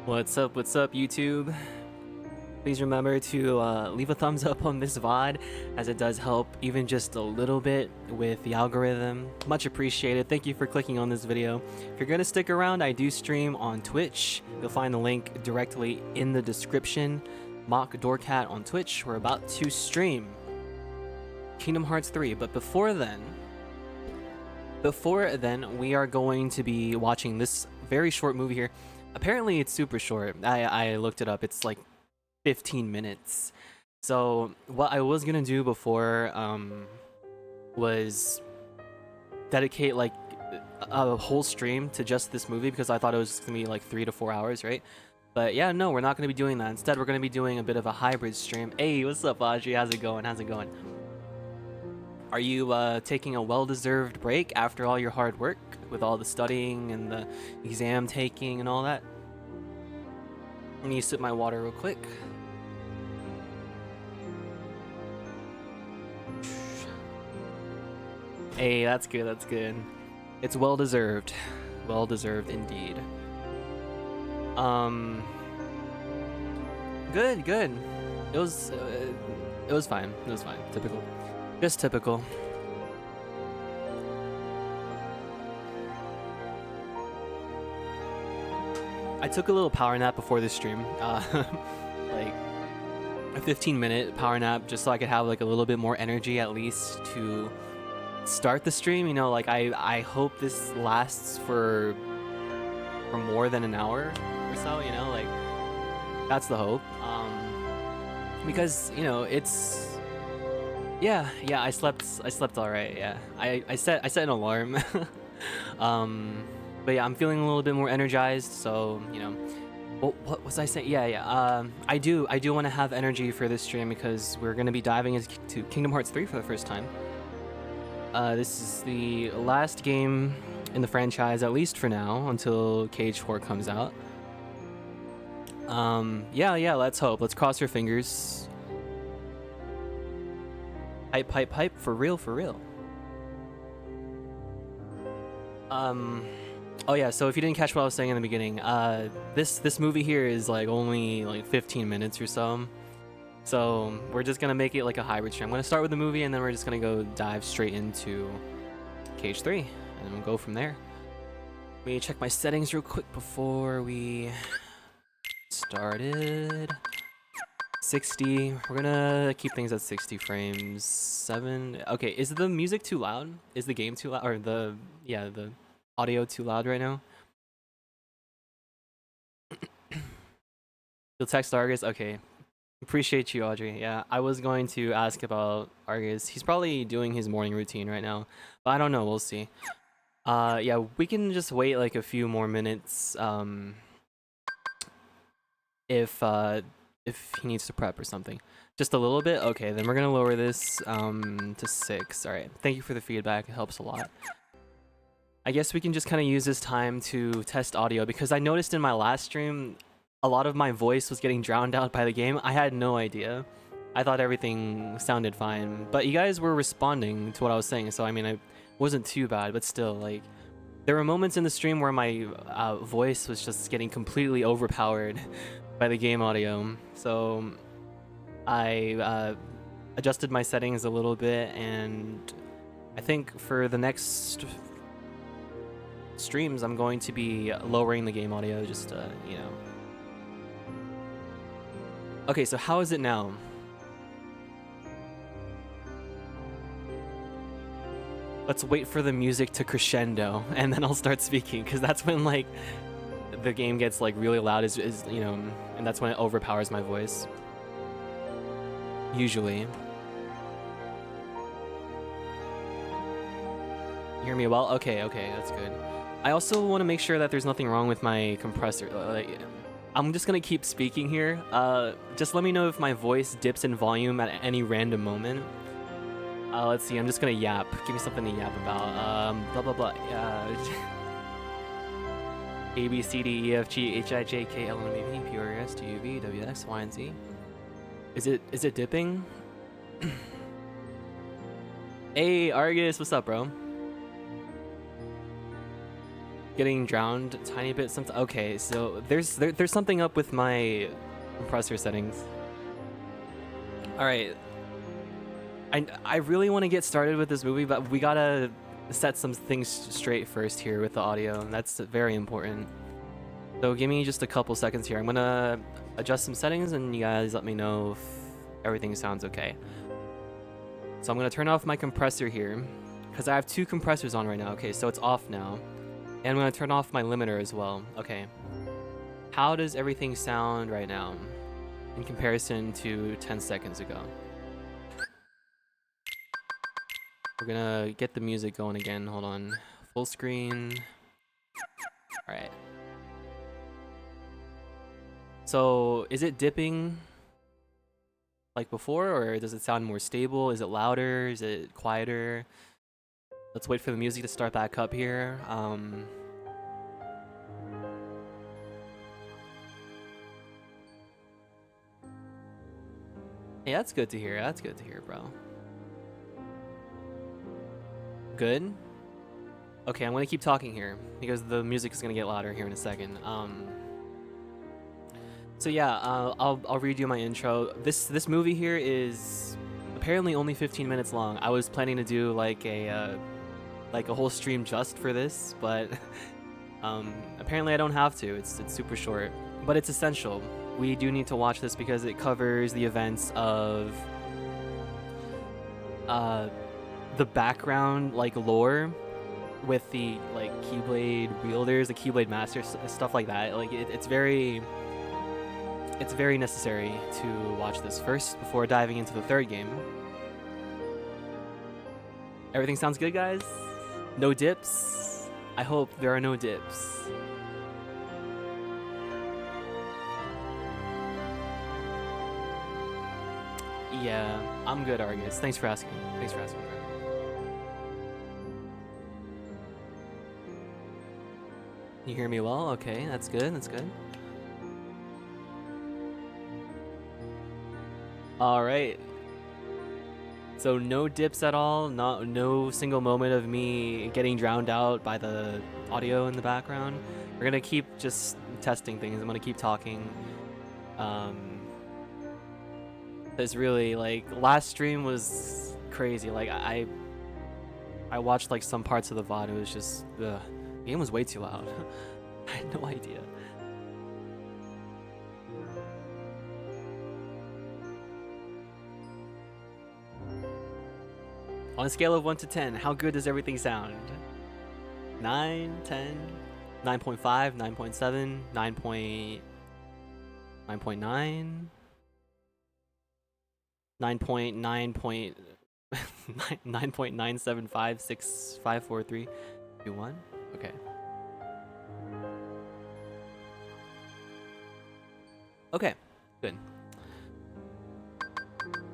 What's up, YouTube? Please remember to leave a thumbs up on this VOD, as it does help even just a little bit with the algorithm. Much appreciated. Thank you for clicking on this video. If you're gonna stick around, I do stream on Twitch. You'll find the link directly in the description. Mock Doorcat on Twitch. We're about to stream Kingdom Hearts 3, but before then, we are going to be watching this very short movie here. Apparently it's super short. I looked it up. It's like 15 minutes. So what I was gonna do before was dedicate like a whole stream to just this movie, because I thought it was gonna be like 3 to 4 hours, right? But yeah, no, we're not gonna be doing that. Instead, we're gonna be doing a bit of a hybrid stream. Hey, what's up, Audrey? How's it going? Are you taking a well-deserved break after all your hard work with all the studying and the exam taking and all that? Let me sip my water real quick. Hey, that's good, that's good. It's well-deserved. Well-deserved indeed. Good. It was fine. It was fine. Typical. Just typical. I took a little power nap before this stream, like a 15-minute power nap, just so I could have like a little bit more energy at least to start the stream. You know, like I hope this lasts for more than an hour or so. You know, like that's the hope. Because you know it's. Yeah, I slept all right. Yeah, I set an alarm. But yeah, I'm feeling a little bit more energized. So you know, what was I saying? Yeah. I do want to have energy for this stream because we're gonna be diving into Kingdom Hearts 3 for the first time. This is the last game in the franchise, at least for now, until Cage 4 comes out. Yeah. Let's hope. Let's cross your fingers. Hype, for real. Oh yeah, so if you didn't catch what I was saying in the beginning, this movie here is like only like 15 minutes or so. So we're just gonna make it like a hybrid stream. I'm gonna start with the movie and then we're just gonna go dive straight into Cage 3 and we'll go from there. Let me check my settings real quick before we started. 60. We're gonna keep things at 60 frames. 7. Okay, is the music too loud? Is the game too loud? Or the audio too loud right now? You'll text Argus? Okay. Appreciate you, Audrey. Yeah, I was going to ask about Argus. He's probably doing his morning routine right now, but I don't know. We'll see. Yeah, we can just wait like a few more minutes. If he needs to prep or something. Just a little bit? Okay, then we're gonna lower this to 6. Alright, thank you for the feedback, it helps a lot. I guess we can just kind of use this time to test audio, because I noticed in my last stream, a lot of my voice was getting drowned out by the game. I had no idea. I thought everything sounded fine, but you guys were responding to what I was saying, so I mean, it wasn't too bad, but still, like, there were moments in the stream where my voice was just getting completely overpowered by the game audio. So I adjusted my settings a little bit, and I think for the next streams I'm going to be lowering the game audio, just you know. Okay, so how is it now? Let's wait for the music to crescendo and then I'll start speaking, because that's when like the game gets like really loud, is you know, and that's when it overpowers my voice. Usually. You hear me well? Okay, that's good. I also want to make sure that there's nothing wrong with my compressor. Like, I'm just gonna keep speaking here. Just let me know if my voice dips in volume at any random moment. Let's see, I'm just gonna yap. Give me something to yap about. Blah blah blah. A, B, C, D, E, F, G, H, I, J, K, L, M, N, P, Q, R, S, T, U, V, W, X, Y, and Z. Is it dipping? Hey, Argus, what's up, bro? Getting drowned a tiny bit sometimes. Okay, so there's something up with my compressor settings. All right. I really want to get started with this movie, but we gotta set some things straight first here with the audio, and that's very important. So give me just a couple seconds here. I'm gonna adjust some settings, and you guys let me know if everything sounds okay. So I'm gonna turn off my compressor here, because I have 2 compressors on right now. Okay, so it's off now. And I'm gonna turn off my limiter as well. Okay. How does everything sound right now in comparison to 10 seconds ago? We're gonna get the music going again. Hold on. Full screen. All right. So is it dipping like before, or does it sound more stable? Is it louder? Is it quieter? Let's wait for the music to start back up here. Yeah, that's good to hear. That's good to hear, bro. Good? Okay, I'm gonna keep talking here because the music is gonna get louder here in a second. So yeah, I'll redo my intro. This movie here is apparently only 15 minutes long. I was planning to do like a whole stream just for this, but apparently I don't have to. It's super short, but it's essential. We do need to watch this because it covers the events of the background like lore with the like Keyblade wielders, the Keyblade masters, stuff like that. Like it's very necessary to watch this first before diving into the 3rd game. Everything sounds good, guys? No dips? I hope there are no dips. Yeah, I'm good, Argus. Thanks for asking. Thanks for asking. You hear me well? Okay, that's good. That's good. All right. So no dips at all. No single moment of me getting drowned out by the audio in the background. We're gonna keep just testing things. I'm gonna keep talking. It's really like last stream was crazy. Like I watched like some parts of the VOD. It was just the game was way too loud. I had no idea. On a scale of 1 to 10, how good does everything sound? 9, 10, 9.5, 9.7, 9.9, 9.9.9.975654321. Okay. Okay, good.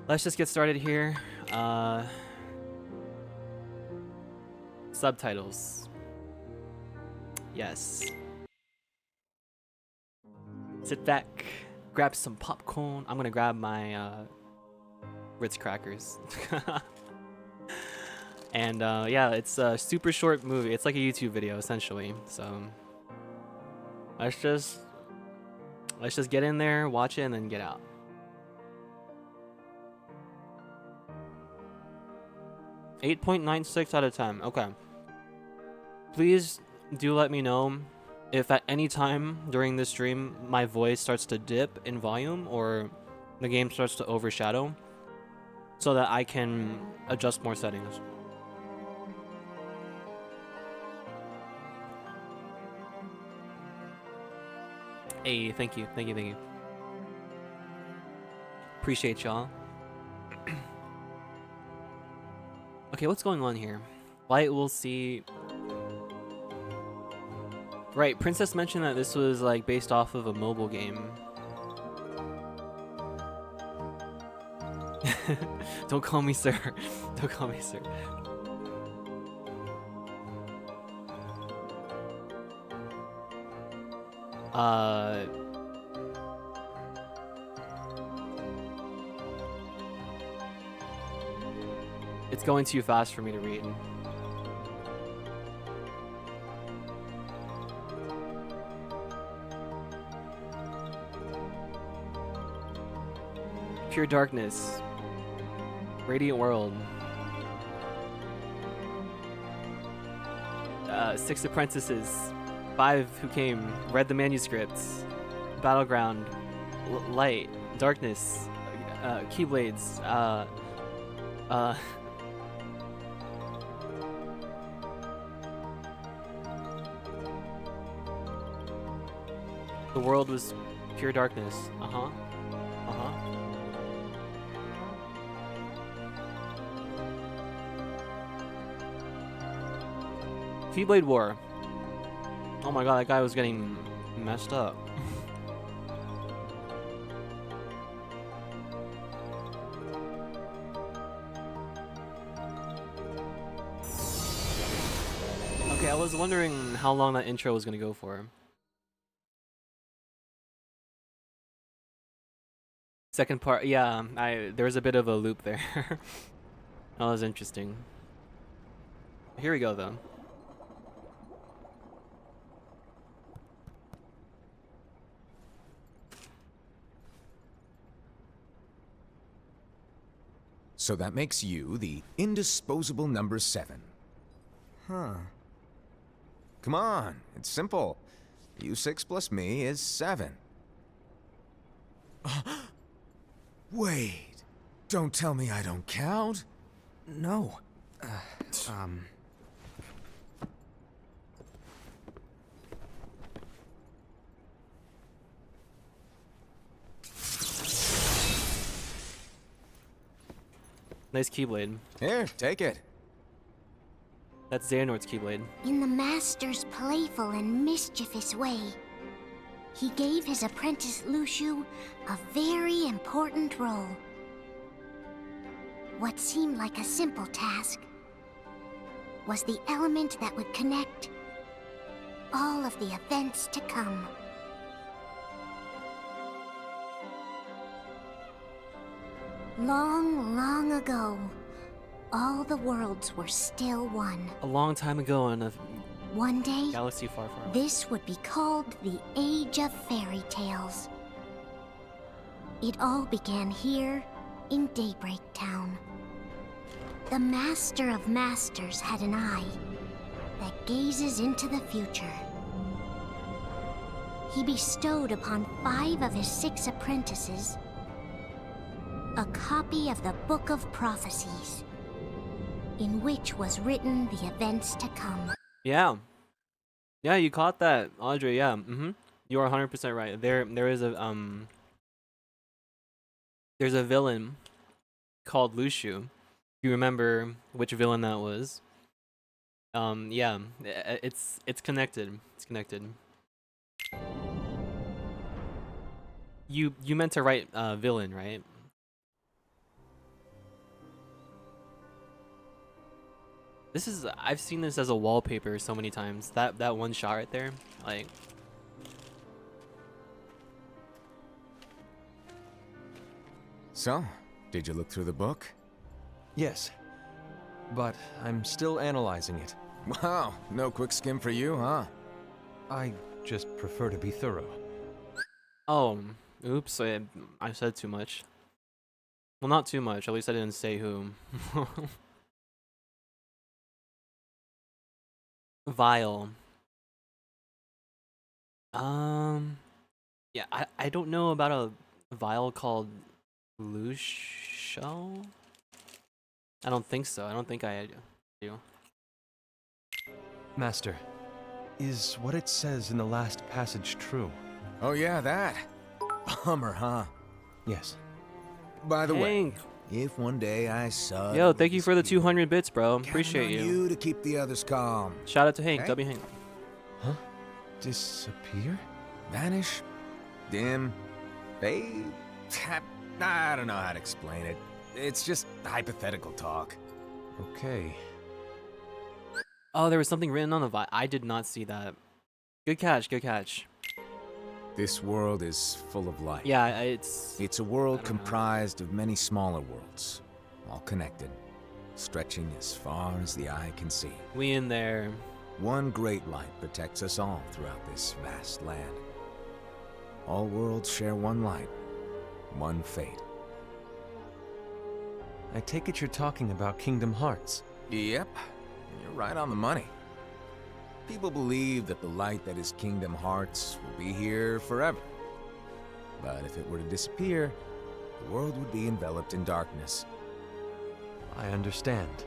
Let's just get started here. Subtitles. Yes. Sit back, grab some popcorn. I'm gonna grab my Ritz crackers. And yeah, it's a super short movie. It's like a YouTube video essentially. So let's just get in there, watch it, and then get out. .96 out of 10. Okay. Please do let me know if at any time during this stream my voice starts to dip in volume or the game starts to overshadow, so that I can adjust more settings. Hey, thank you. Appreciate y'all. Okay, what's going on here? Light will see. Right, Princess mentioned that this was like based off of a mobile game. Don't call me sir. Don't call me sir. It's going too fast for me to read. Pure darkness. Radiant world. 6 apprentices. 5 who came, read the manuscripts. Battleground. Light. Darkness. Keyblades. The world was pure darkness. Uh-huh. Uh-huh. Keyblade War. Oh my god, that guy was getting messed up. Okay, I was wondering how long that intro was gonna go for. Second part, yeah, there was a bit of a loop there. That was interesting. Here we go, though. So that makes you the indisposable number 7. Huh. Come on, it's simple. U6 plus me is 7. Wait, don't tell me I don't count. No. Nice Keyblade. Here, take it. That's Xehanort's Keyblade. In the Master's playful and mischievous way, he gave his apprentice Luxu a very important role. What seemed like a simple task was the element that would connect all of the events to come. Long, long ago, all the worlds were still one. A long time ago in a One day, galaxy far, far away. this would be called the Age of Fairy Tales. It all began here in Daybreak Town. The Master of Masters had an eye that gazes into the future. He bestowed upon 5 of his 6 apprentices a copy of the Book of Prophecies, in which was written the events to come. Yeah. Yeah, you caught that, Audrey. Yeah. You are 100% right. There is a there's a villain called Luxu. You remember which villain that was? Yeah. It's connected. It's connected. You meant to write villain, right? This is, I've seen this as a wallpaper so many times. That one shot right there, like. So, did you look through the book? Yes. But I'm still analyzing it. Wow, no quick skim for you, huh? I just prefer to be thorough. Oh, oops, I said too much. Well, not too much. At least I didn't say who. Vile. Yeah, I don't know about a vial called Lucio. I don't think so. I don't think I do. Master, is what it says in the last passage true? Oh yeah, that. Bummer, huh? Yes. By the way, Hank. if one day I saw... Yo, thank you for the 200 bits, bro. Appreciate Counting on you. you to keep the others calm. Shout out to Hank. Okay. W Hank. Huh? Disappear? Vanish, dim, fade. I don't know how to explain it. It's just hypothetical talk. Okay. Oh, there was something written on the vial. I did not see that. Good catch. Good catch. This world is full of light. Yeah, it's. It's a I world don't know. comprised of many smaller worlds, all connected, stretching as far as the eye can see. We in there. One great light protects us all throughout this vast land. All worlds share one light, one fate. I take it you're talking about Kingdom Hearts. Yep, you're right on the money. People believe that the light that is Kingdom Hearts will be here forever. But if it were to disappear, the world would be enveloped in darkness. I understand.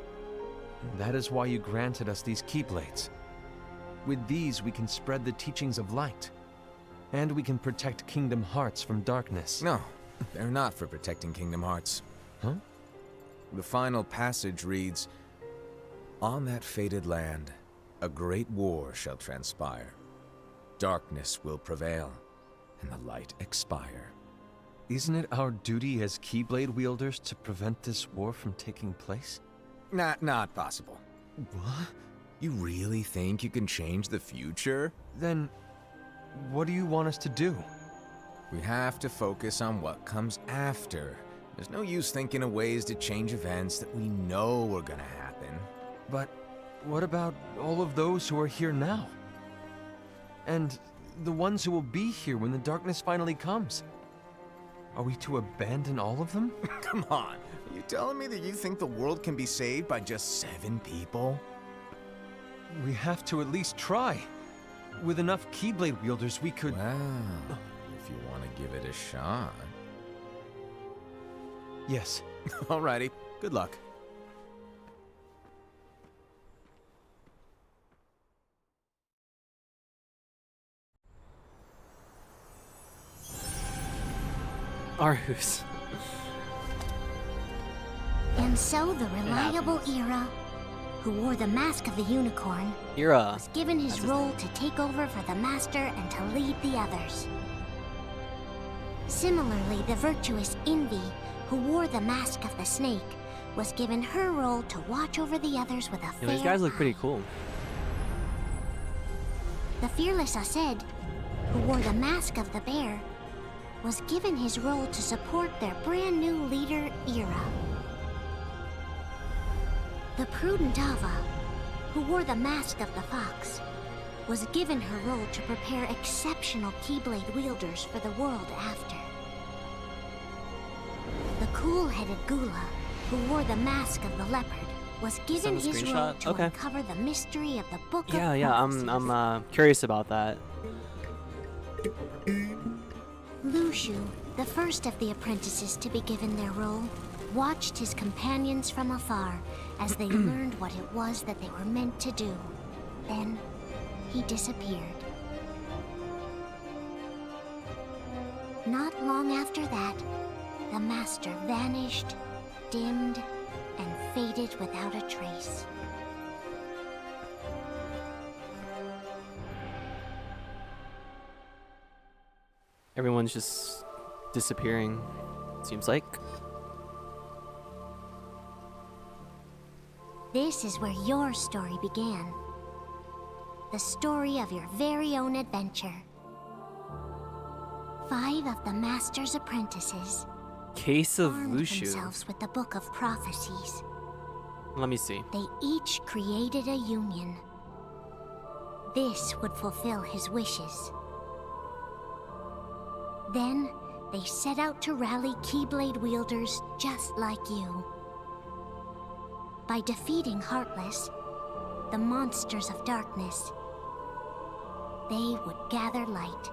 And that is why you granted us these Keyblades. With these, we can spread the teachings of light. And we can protect Kingdom Hearts from darkness. No, they're not for protecting Kingdom Hearts. Huh? The final passage reads, "On that fated land, a great war shall transpire. Darkness will prevail, and the light expire." Isn't it our duty as Keyblade wielders to prevent this war from taking place? Not possible. What? You really think you can change the future? Then, what do you want us to do? We have to focus on what comes after. There's no use thinking of ways to change events that we know are gonna happen. But what about all of those who are here now? And the ones who will be here when the darkness finally comes? Are we to abandon all of them? Come on, are you telling me that you think the world can be saved by just 7 people? We have to at least try. With enough Keyblade wielders, we could... Well, if you want to give it a shot. Yes. Alrighty, good luck. Arhus. And so the reliable Ira, who wore the mask of the unicorn, Ira. was given his That's his role name. to take over for the Master and to lead the others. Similarly, the virtuous Envy, who wore the mask of the snake, was given her role to watch over the others with a Yeah, fair these guys look eye. pretty cool. The fearless Aced, who wore the mask of the bear, was given his role to support their brand new leader, Ira. The prudent Ava, who wore the mask of the fox, was given her role to prepare exceptional Keyblade wielders for the world after. The cool-headed Gula, who wore the mask of the leopard, was given Send a his role screenshot? to Okay. uncover the mystery of the Book Yeah, of yeah, Prophecies. I'm curious about that. Lushu, the first of the apprentices to be given their role, watched his companions from afar as they learned what it was that they were meant to do. Then, he disappeared. Not long after that, the Master vanished, dimmed, and faded without a trace. Everyone's just disappearing, seems like. This is where your story began. The story of your very own adventure. 5 of the Master's apprentices Case of armed Lushu. themselves with the Book of Prophecies. Let me see. They each created a union. This would fulfill his wishes. Then, they set out to rally Keyblade wielders just like you. By defeating Heartless, the monsters of darkness, they would gather light.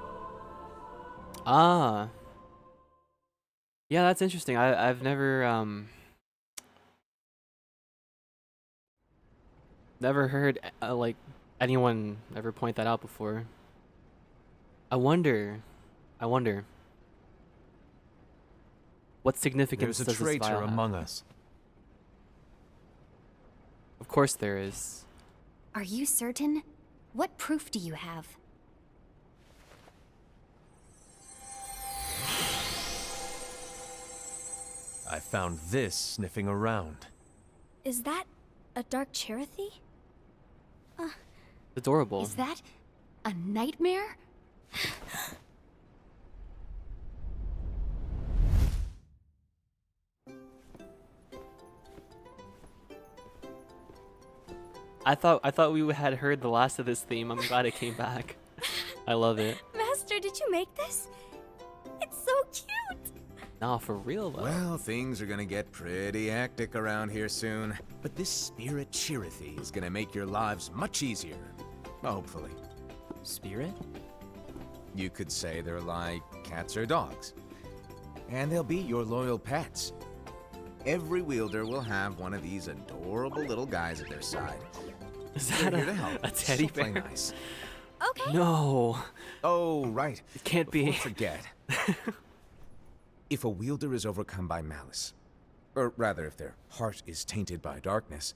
Ah. Yeah, that's interesting. I've never heard like anyone ever point that out before. I wonder what significance There's a does this traitor vial have? among us. Of course there is. Are you certain? What proof do you have? I found this sniffing around. Is that a dark Cherothy? Adorable. Is that a nightmare? I thought we had heard the last of this theme. I'm glad it came back. I love it. Master, did you make this? It's so cute! Nah, for real though. Well, things are gonna get pretty hectic around here soon. But this spirit Chirithy is gonna make your lives much easier. Hopefully. Spirit? You could say they're like cats or dogs. And they'll be your loyal pets. Every wielder will have one of these adorable little guys at their side. Is They're that here to help. a teddy so play bear? nice. Okay. No, Oh, right. it can't Before I be. forget. If a wielder is overcome by malice, or rather if their heart is tainted by darkness,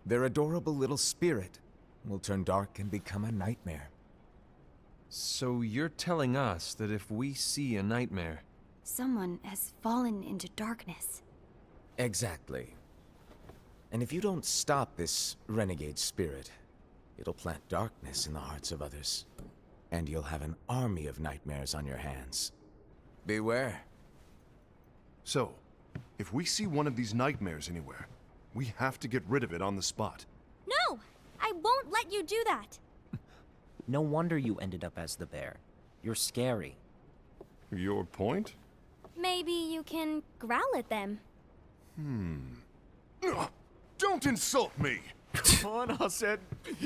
their adorable little spirit will turn dark and become a nightmare. So you're telling us that if we see a nightmare, Someone has fallen into darkness. Exactly. And if you don't stop this renegade spirit, it'll plant darkness in the hearts of others. And you'll have an army of nightmares on your hands. Beware. So, if we see one of these nightmares anywhere, we have to get rid of it on the spot. No! I won't let you do that! No wonder you ended up as the bear. You're scary. Your point? Maybe you can growl at them. Ugh, don't insult me! Come on, Hassad.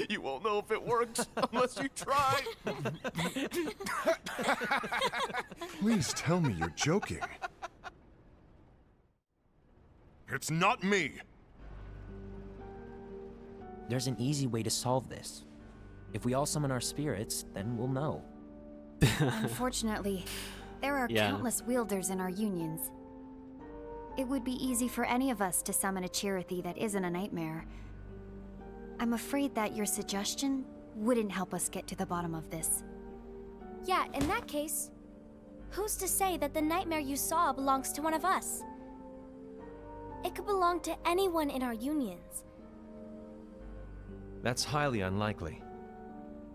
You won't know if it works unless you try. Please tell me you're joking. It's not me! There's an easy way to solve this. If we all summon our spirits, then we'll know. Unfortunately, there are Yeah. countless wielders in our unions. It would be easy for any of us to summon a Chirithy that isn't a nightmare. I'm afraid that your suggestion wouldn't help us get to the bottom of this. Yeah, in that case, who's to say that the nightmare you saw belongs to one of us? It could belong to anyone in our unions. that's highly unlikely.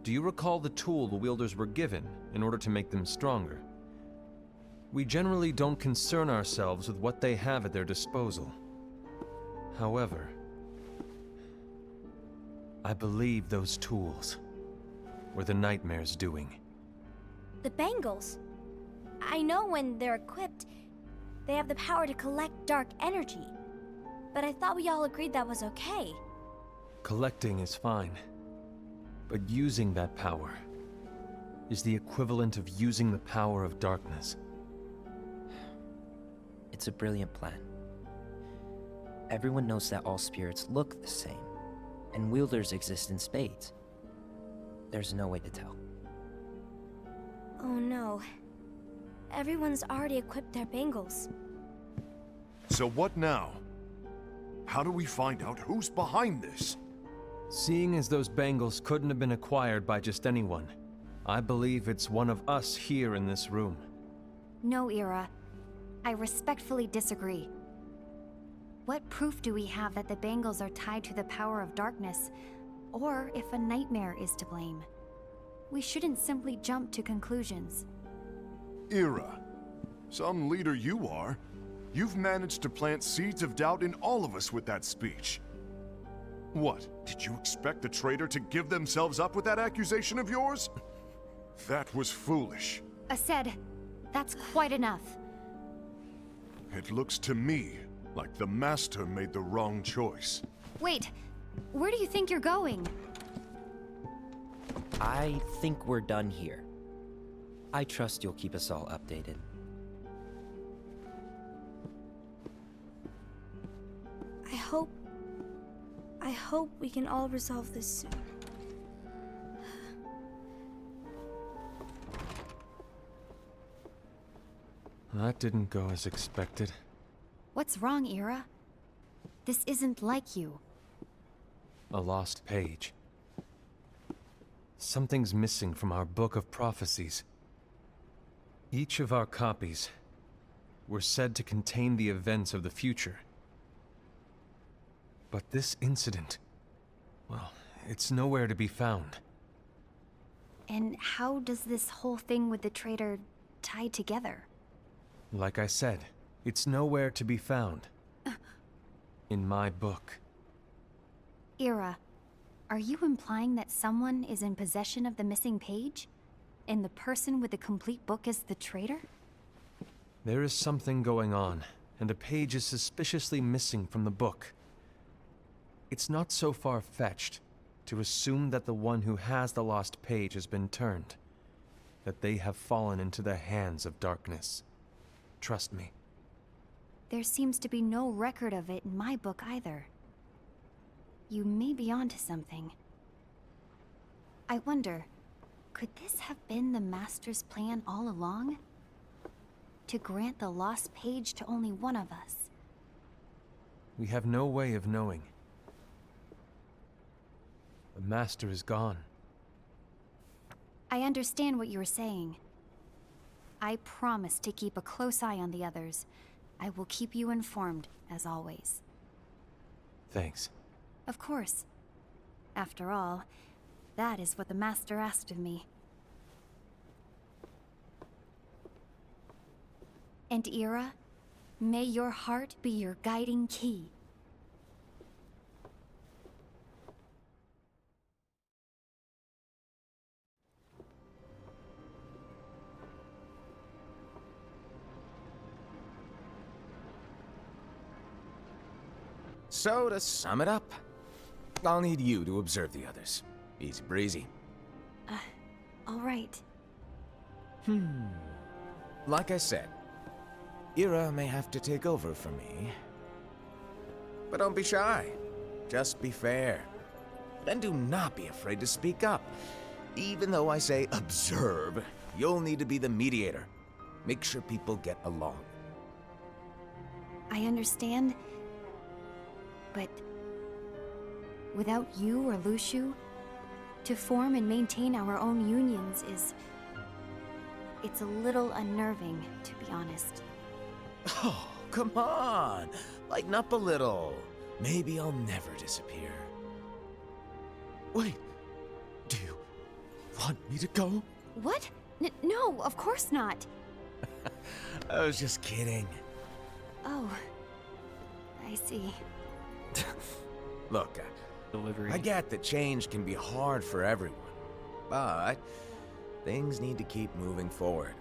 Do you recall the tool the wielders were given in order to make them stronger? We generally don't concern ourselves with what they have at their disposal. However, I believe those tools were the nightmare's doing. The bangles. I know when they're equipped, they have the power to collect dark energy. But I thought we all agreed that was okay. Collecting is fine, but using that power is the equivalent of using the power of darkness. It's a brilliant plan. Everyone knows that all spirits look the same, and wielders exist in spades. There's no way to tell. Oh no. Everyone's already equipped their bangles. So what now? How do we find out who's behind this? Seeing as those bangles couldn't have been acquired by just anyone, I believe it's one of us here in this room. No, Ira. I respectfully disagree. What proof do we have that the bangles are tied to the power of darkness, or if a nightmare is to blame? We shouldn't simply jump to conclusions. Ira, some leader you are. You've managed to plant seeds of doubt in all of us with that speech. What, did you expect the traitor to give themselves up with that accusation of yours? That was foolish. Ased, that's quite enough. It looks to me like the Master made the wrong choice. Wait, where do you think you're going? I think we're done here. I trust you'll keep us all updated. I hope we can all resolve this soon. That didn't go as expected. What's wrong, Ira? This isn't like you. A lost page. Something's missing from our book of prophecies. Each of our copies were said to contain the events of the future. But this incident, well, it's nowhere to be found. And how does this whole thing with the traitor tie together? Like I said, it's nowhere to be found. In my book. Ira, are you implying that someone is in possession of the missing page? And the person with the complete book is the traitor? There is something going on, and a page is suspiciously missing from the book. It's not so far-fetched to assume that the one who has the lost page has been turned, that they have fallen into the hands of darkness. Trust me. There seems to be no record of it in my book either. You may be onto something. I wonder, could this have been the Master's plan all along? To grant the lost page to only one of us? We have no way of knowing. The Master is gone. I understand what you were saying. I promise to keep a close eye on the others. I will keep you informed, as always. Thanks. Of course. After all, that is what the Master asked of me. And Ira, may your heart be your guiding key. So, to sum it up, I'll need you to observe the others. Easy breezy. All right. Like I said, Ira may have to take over for me. But don't be shy. Just be fair. And do not be afraid to speak up. Even though I say observe, you'll need to be the mediator. Make sure people get along. I understand. But without you or Luciu, to form and maintain our own unions it's a little unnerving, to be honest. Oh, come on! Lighten up a little. Maybe I'll never disappear. Wait, do you want me to go? What? No, of course not. I was just kidding. Oh, I see. Look, Delivery. I get that change can be hard for everyone, but things need to keep moving forward.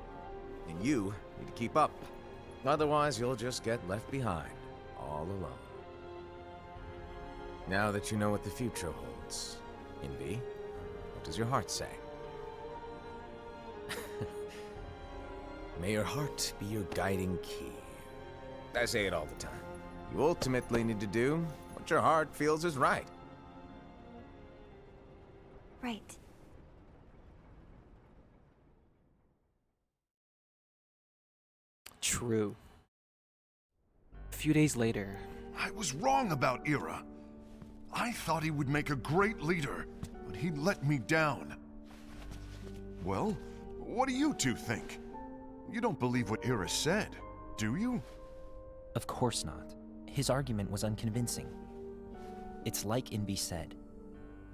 And you need to keep up. Otherwise, you'll just get left behind, all alone. Now that you know what the future holds, Envy, what does your heart say? May your heart be your guiding key. I say it all the time. You ultimately need to do what your heart feels is right. Right. True. A few days later. I was wrong about Ira. I thought he would make a great leader, but he let me down. Well, what do you two think? You don't believe what Ira said, do you? Of course not. His argument was unconvincing. It's like Invi said.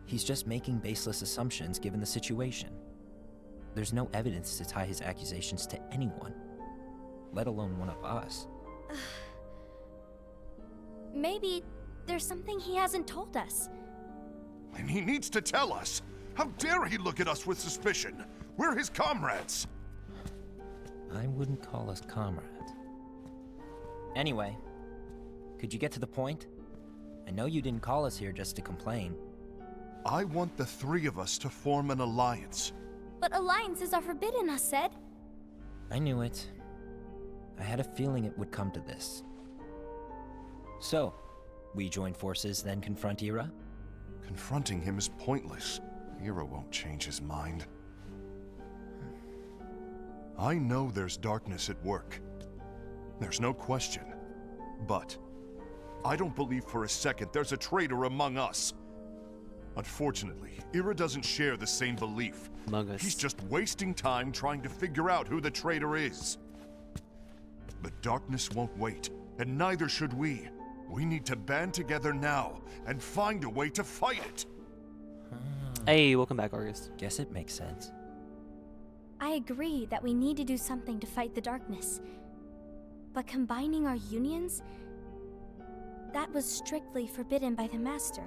He's just making baseless assumptions given the situation. There's no evidence to tie his accusations to anyone, let alone one of us. Maybe there's something he hasn't told us. And he needs to tell us. How dare he look at us with suspicion? We're his comrades. I wouldn't call us comrades. Anyway, could you get to the point? I know you didn't call us here just to complain. I want the three of us to form an alliance. But alliances are forbidden, us said. I knew it. I had a feeling it would come to this. So, we join forces, then confront Ira? Confronting him is pointless. Ira won't change his mind. I know there's darkness at work. There's no question. But I don't believe for a second there's a traitor among us. Unfortunately, Ira doesn't share the same belief. Among us. He's just wasting time trying to figure out who the traitor is. But darkness won't wait, and neither should we. We need to band together now and find a way to fight it. Hey, welcome back, August. Guess it makes sense. I agree that we need to do something to fight the darkness. But combining our unions? That was strictly forbidden by the Master.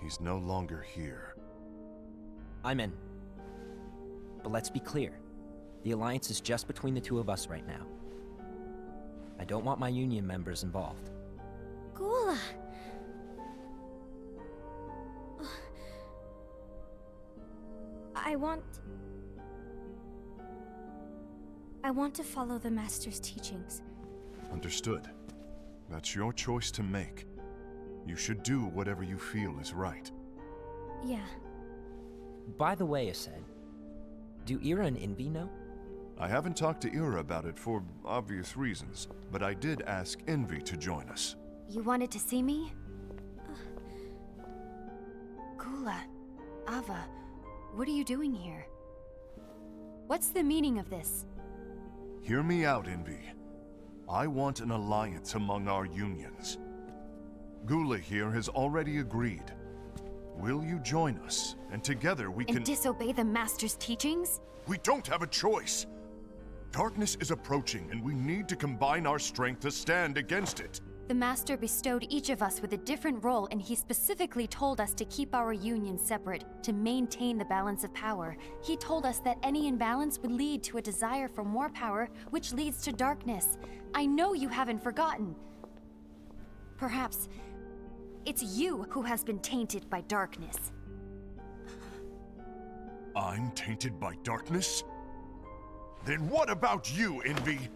He's no longer here. I'm in. But let's be clear. The alliance is just between the two of us right now. I don't want my union members involved. Gula! I want to follow the Master's teachings. Understood. That's your choice to make. You should do whatever you feel is right. Yeah. By the way, Ased, do Ira and Envy know? I haven't talked to Ira about it for obvious reasons, but I did ask Envy to join us. You wanted to see me? Gula, Ava, what are you doing here? What's the meaning of this? Hear me out, Envy. I want an alliance among our unions. Gula here has already agreed. Will you join us? And together we can— And disobey the Master's teachings? We don't have a choice! Darkness is approaching, and we need to combine our strength to stand against it. The Master bestowed each of us with a different role, and he specifically told us to keep our union separate, to maintain the balance of power. He told us that any imbalance would lead to a desire for more power, which leads to darkness. I know you haven't forgotten. Perhaps it's you who has been tainted by darkness. I'm tainted by darkness? Then what about you, Envy?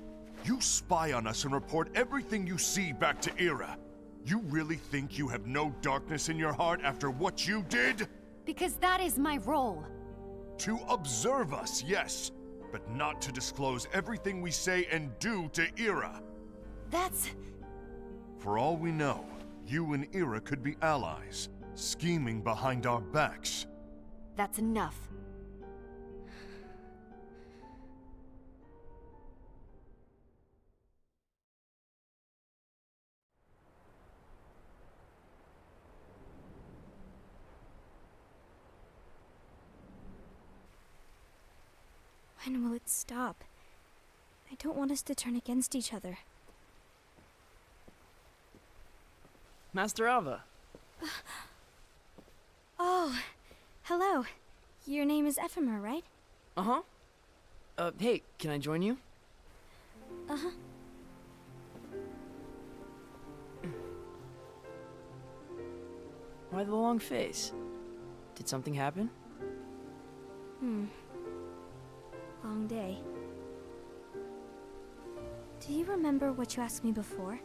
You spy on us and report everything you see back to Ira. You really think you have no darkness in your heart after what you did? Because that is my role. To observe us, yes, but not to disclose everything we say and do to Ira. That's... For all we know, you and Ira could be allies, scheming behind our backs. that's enough. When will it stop? I don't want us to turn against each other. Master Ava. Oh, hello. Your name is Ephemer, right? Uh-huh. Hey, can I join you? Uh-huh. Why the long face? Did something happen? Long day. Do you remember what you asked me before?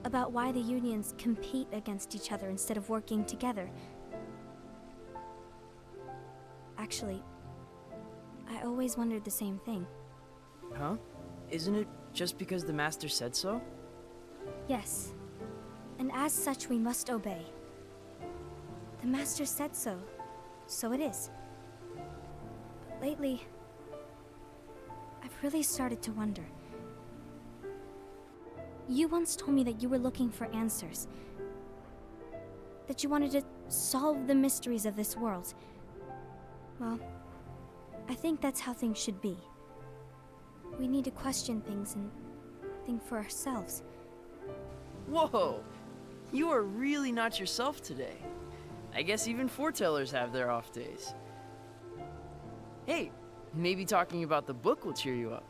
About why the unions compete against each other instead of working together. Actually, I always wondered the same thing. Huh? Isn't it just because the Master said so? Yes, and as such we must obey. The Master said so, so it is. But lately, I've really started to wonder. You once told me that you were looking for answers. That you wanted to solve the mysteries of this world. Well, I think that's how things should be. We need to question things and think for ourselves. Whoa! You are really not yourself today. I guess even foretellers have their off days. Hey, maybe talking about the book will cheer you up.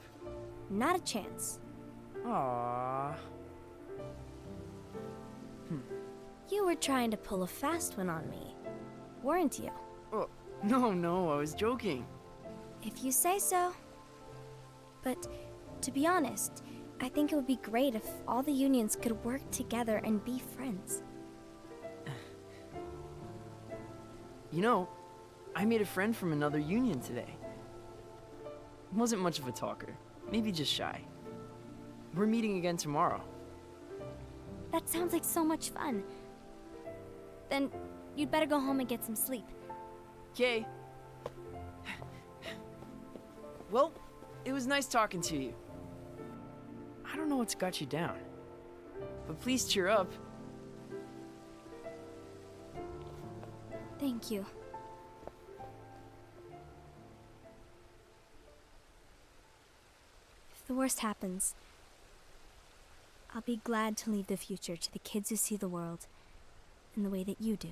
Not a chance. Aww. You were trying to pull a fast one on me, weren't you? Oh, no, I was joking. If you say so. But to be honest, I think it would be great if all the unions could work together and be friends. You know, I made a friend from another union today. Wasn't much of a talker, maybe just shy. We're meeting again tomorrow. That sounds like so much fun. Then you'd better go home and get some sleep. Okay. Well, it was nice talking to you. I don't know what's got you down, but please cheer up. Thank you. If the worst happens, I'll be glad to leave the future to the kids who see the world in the way that you do.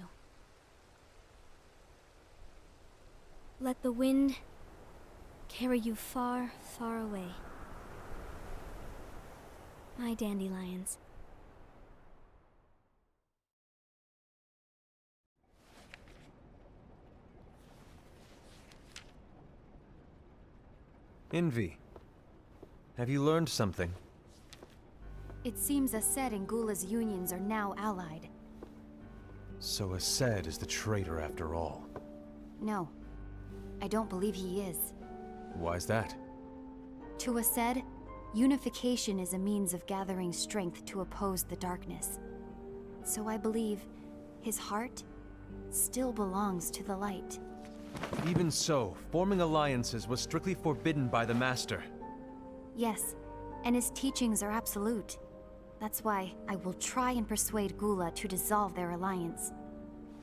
Let the wind carry you far, far away. My dandelions. Envy, have you learned something? It seems Ased and Gula's unions are now allied. So Ased is the traitor after all. No, I don't believe he is. Why's that? To Ased, unification is a means of gathering strength to oppose the darkness. So I believe his heart still belongs to the light. Even so, forming alliances was strictly forbidden by the Master. Yes, and his teachings are absolute. That's why I will try and persuade Gula to dissolve their alliance.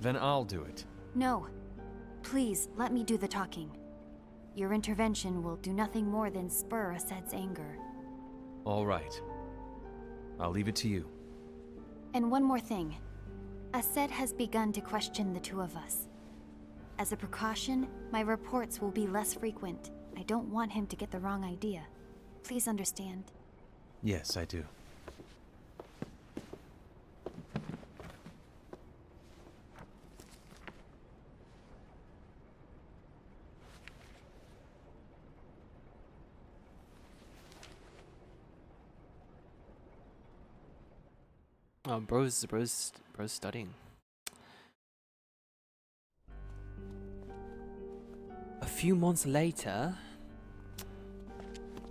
Then I'll do it. No. Please, let me do the talking. Your intervention will do nothing more than spur Ased's anger. All right. I'll leave it to you. And one more thing. Ased has begun to question the two of us. As a precaution, my reports will be less frequent. I don't want him to get the wrong idea. Please understand. Yes, I do. Oh, bro's studying. A few months later.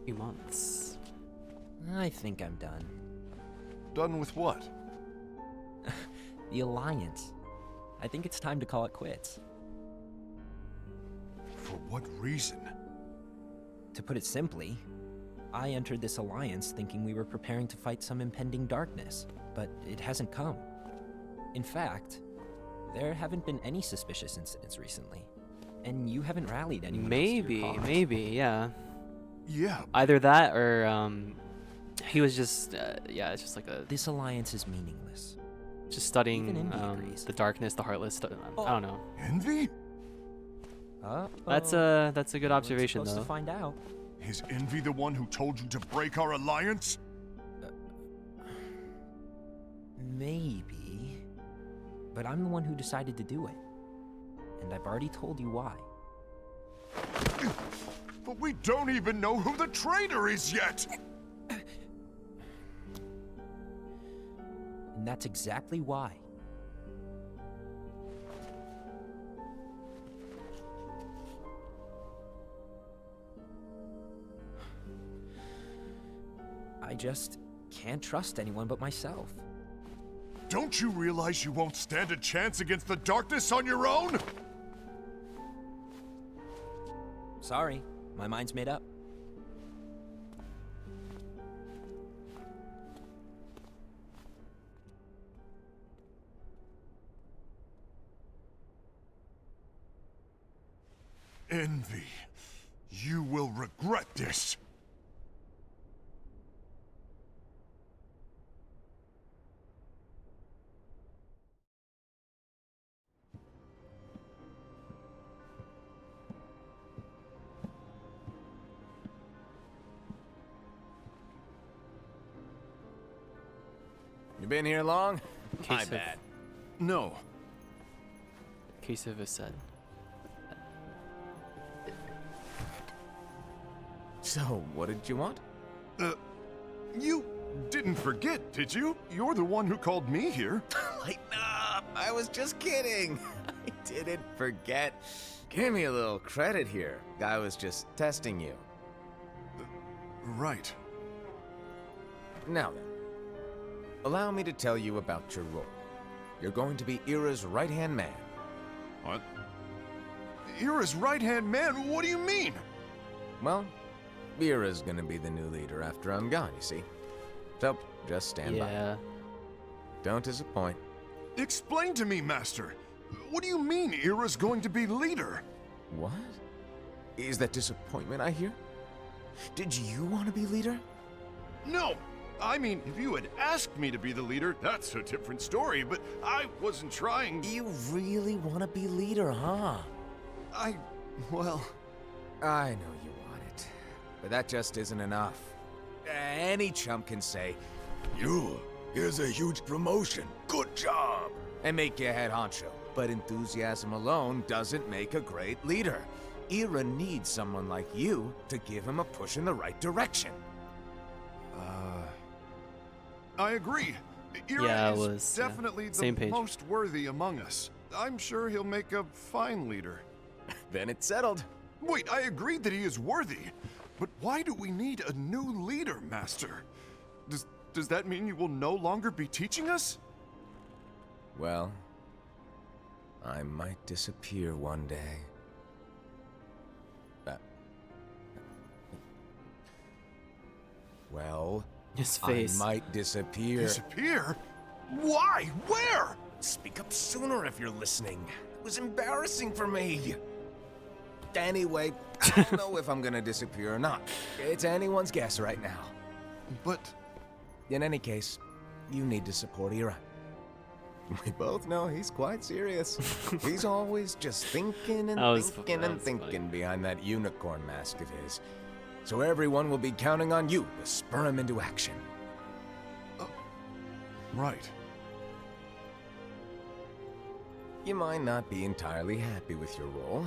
Few months. I think I'm done. Done with what? The Alliance. I think it's time to call it quits. For what reason? To put it simply, I entered this alliance thinking we were preparing to fight some impending darkness, but it hasn't come. In fact, there haven't been any suspicious incidents recently, and you haven't rallied anyone else to your cause. Maybe, yeah. Yeah. Either that or he was just yeah, it's just like a This alliance is meaningless. just studying Even Envy agrees. the darkness, the heartless. I don't know. Envy? That's a good observation We're supposed though. to find out. Is Envy the one who told you to break our alliance? Maybe. But I'm the one who decided to do it. And I've already told you why. But we don't even know who the traitor is yet! And that's exactly why. I just can't trust anyone but myself. Don't you realize you won't stand a chance against the darkness on your own? Sorry, my mind's made up. Envy, you will regret this. You been here long? My Case of- bad. No. Case of Ased. So, what did you want? You didn't forget, did you? You're the one who called me here. Lighten up! I was just kidding. I didn't forget. Give me a little credit here. I was just testing you. Right. Now then, allow me to tell you about your role. You're going to be Ira's right-hand man. What? Ira's right-hand man? What do you mean? Well, Ira's gonna be the new leader after I'm gone, you see. So, just stand by. Yeah. Don't disappoint. Explain to me, Master. What do you mean Ira's going to be leader? What? Is that disappointment I hear? Did you want to be leader? No! I mean, if you had asked me to be the leader, that's a different story, but I wasn't trying. You really want to be leader, huh? Well... I know you want it, but that just isn't enough. Any chump can say, Here's a huge promotion. Good job. And make you head honcho. But enthusiasm alone doesn't make a great leader. Ira needs someone like you to give him a push in the right direction. I agree. Ira Yeah, it is was, definitely same the page. most worthy among us. I'm sure he'll make a fine leader. Then it's settled. Wait, I agreed that he is worthy. But why do we need a new leader, Master? Does that mean you will no longer be teaching us? Well, I might disappear one day. Well, His face. I might disappear. Disappear? Why? Where? Speak up sooner if you're listening. It was embarrassing for me. Anyway, I don't know if I'm gonna disappear or not. It's anyone's guess right now. But In any case, you need to support Ira. We both know he's quite serious. He's always just thinking and That was thinking funny. behind that unicorn mask of his. So everyone will be counting on you to spur him into action. right. You might not be entirely happy with your role,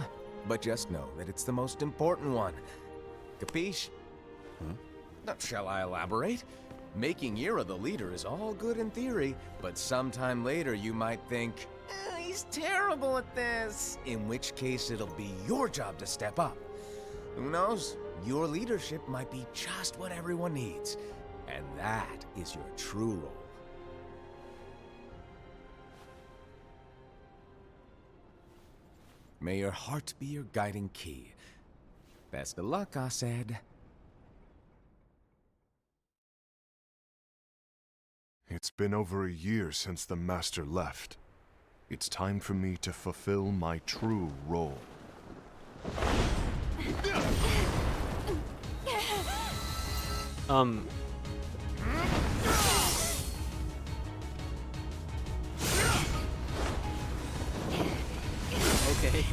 but just know that it's the most important one. Capiche? Now, shall I elaborate? Making Ira the leader is all good in theory, but sometime later you might think, he's terrible at this. In which case it'll be your job to step up. Who knows? Your leadership might be just what everyone needs. And that is your true role. May your heart be your guiding key. Best of luck, I said. It's been over a year since the Master left. It's time for me to fulfill my true role. Okay.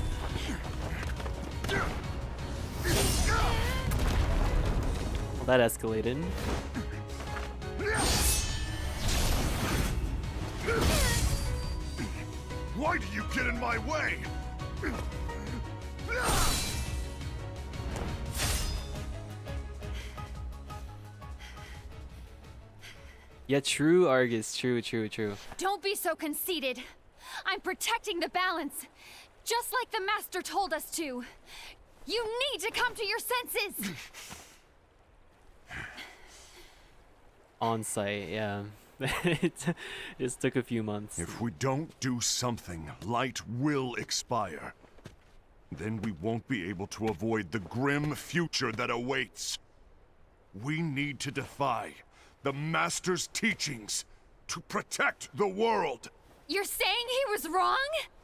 Well, that escalated. Why do you get in my way? Yeah, true, Argus. True. Don't be so conceited. I'm protecting the balance, just like the Master told us to. You need to come to your senses. On site, yeah. It just took a few months. If we don't do something, light will expire. Then we won't be able to avoid the grim future that awaits. We need to defy the Master's teachings to protect the world. You're saying he was wrong?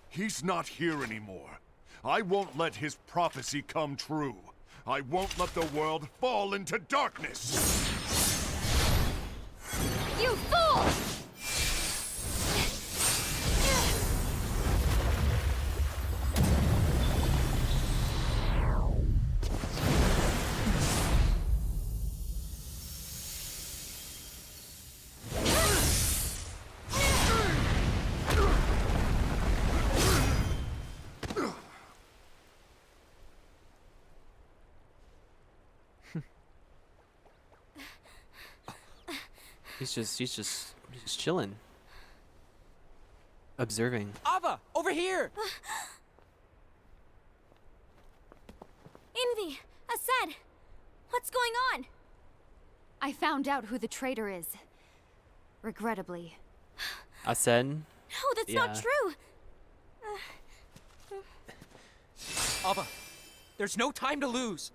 He's not here anymore. I won't let his prophecy come true. I won't let the world fall into darkness. You fool! He's just chilling. Observing. Ava, over here! Envy! Asad! What's going on? I found out who the traitor is. Regrettably. I said. No, that's Yeah. not true! Ava, there's no time to lose.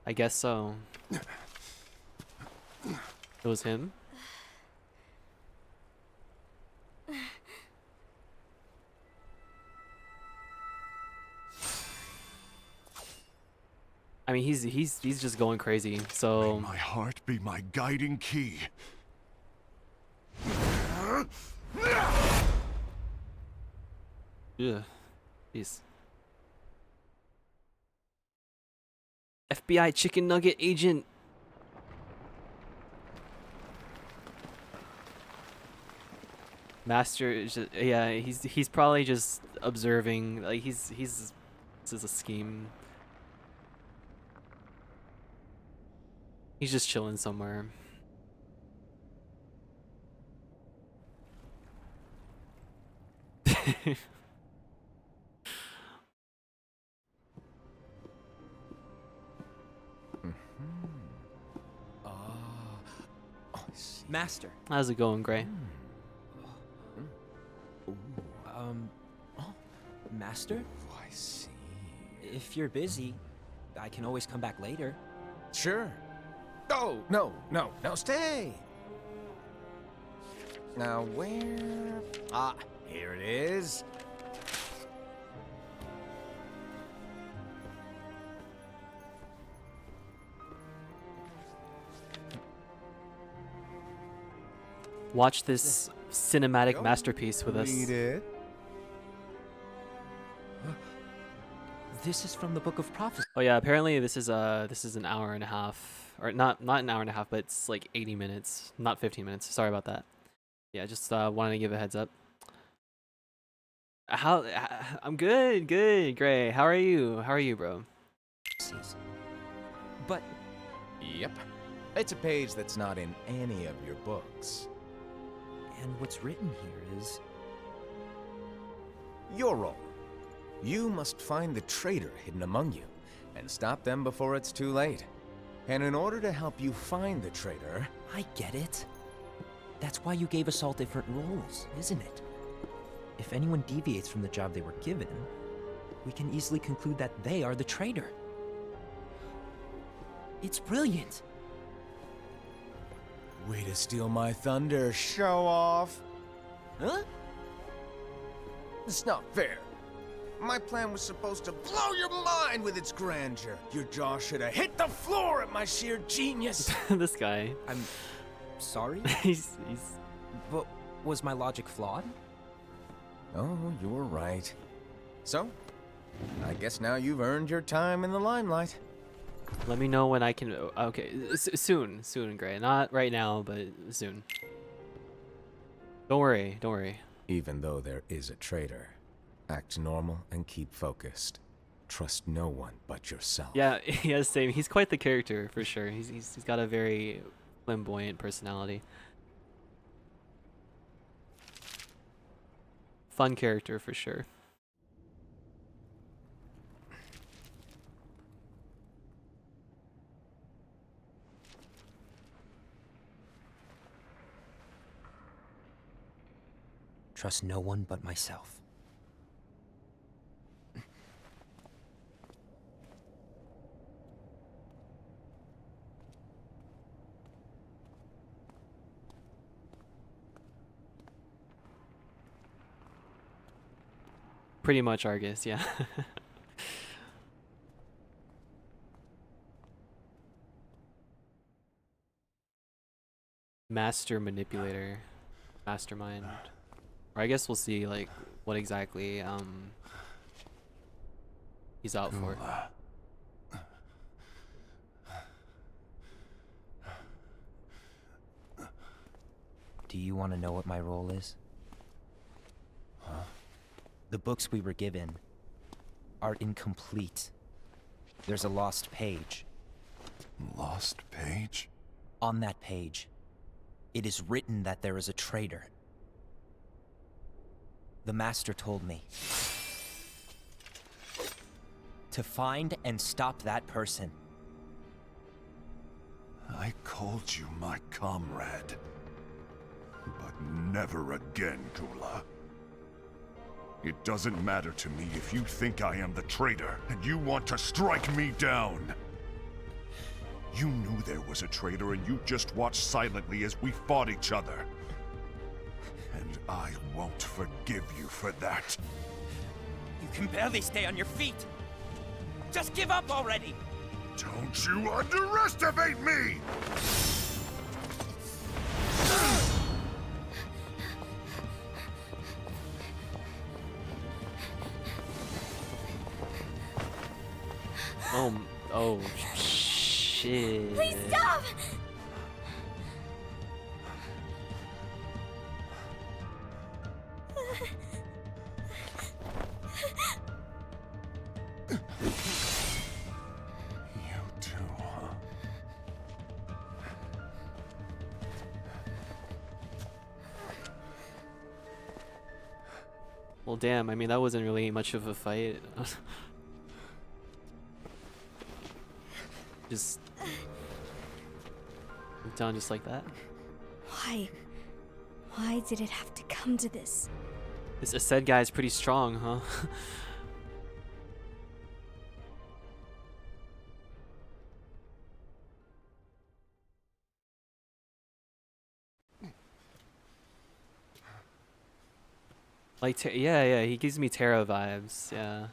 I guess so. It was him? I mean, he's just going crazy. So May my heart be my guiding key. yeah, jeez. FBI chicken nugget agent. Master is just, yeah, he's probably just observing. Like he's this is a scheme. He's just chilling somewhere. Master. How's it going, Gray? Master? Oh, I see. If you're busy, I can always come back later. Sure. Oh, no, stay. Now where? Ah, here it is. Watch this cinematic masterpiece with us. Read it. This is from the Book of Prophecy. Oh yeah, apparently this is an hour and a half, or not an hour and a half, but it's like 80 minutes, not 15 minutes. Sorry about that. Yeah, just wanted to give a heads up. I'm good, Gray. How are you, bro? But Yep. It's a page that's not in any of your books. and what's written here is Your role. You must find the traitor hidden among you, and stop them before it's too late. And in order to help you find the traitor... I get it. That's why you gave us all different roles, isn't it? If anyone deviates from the job they were given, we can easily conclude that they are the traitor. It's brilliant. Way to steal my thunder, show off! Huh? It's not fair. My plan was supposed to blow your mind with its grandeur. Your jaw should have hit the floor at my sheer genius. This guy. I'm sorry, he's but was my logic flawed? Oh, you were right. So, I guess now you've earned your time in the limelight. Let me know when I can. Okay, soon, Gray. Not right now, but soon. Don't worry. Even though there is a traitor, act normal and keep focused. Trust no one but yourself. Yeah, same. He's quite the character for sure. He's got a very flamboyant personality. Fun character for sure. Trust no one but myself. Pretty much Argus, yeah. Master manipulator, mastermind. Or I guess we'll see like what exactly he's out for. Do you want to know what my role is? Huh? The books we were given are incomplete. There's a lost page. Lost page? On that page, it is written that there is a traitor. The Master told me to find and stop that person. I called you my comrade. But never again, Gula. It doesn't matter to me if you think I am the traitor, and you want to strike me down. You knew there was a traitor, and you just watched silently as we fought each other. And I won't forgive you for that. You can barely stay on your feet. Just give up already! Don't you underestimate me! Oh, shit. Please stop! You too, huh? Well, damn, I mean, that wasn't really much of a fight. Just down just like that. Why? Why did it have to come to this? This Ased guy is pretty strong, huh? Like, yeah, he gives me Terra vibes, yeah.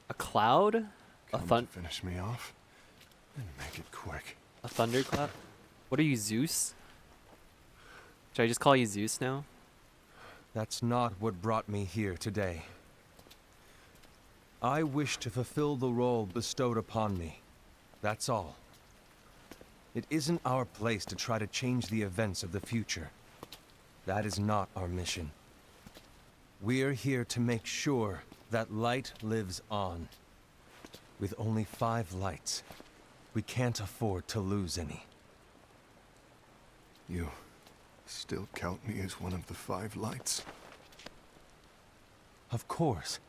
A cloud? Come to finish me off, and make it quick. A thunderclap? What are you, Zeus? Should I just call you Zeus now? That's not what brought me here today. I wish to fulfill the role bestowed upon me. That's all. It isn't our place to try to change the events of the future. That is not our mission. We're here to make sure that light lives on. With only 5 lights, we can't afford to lose any. You still count me as one of the 5 lights? Of course.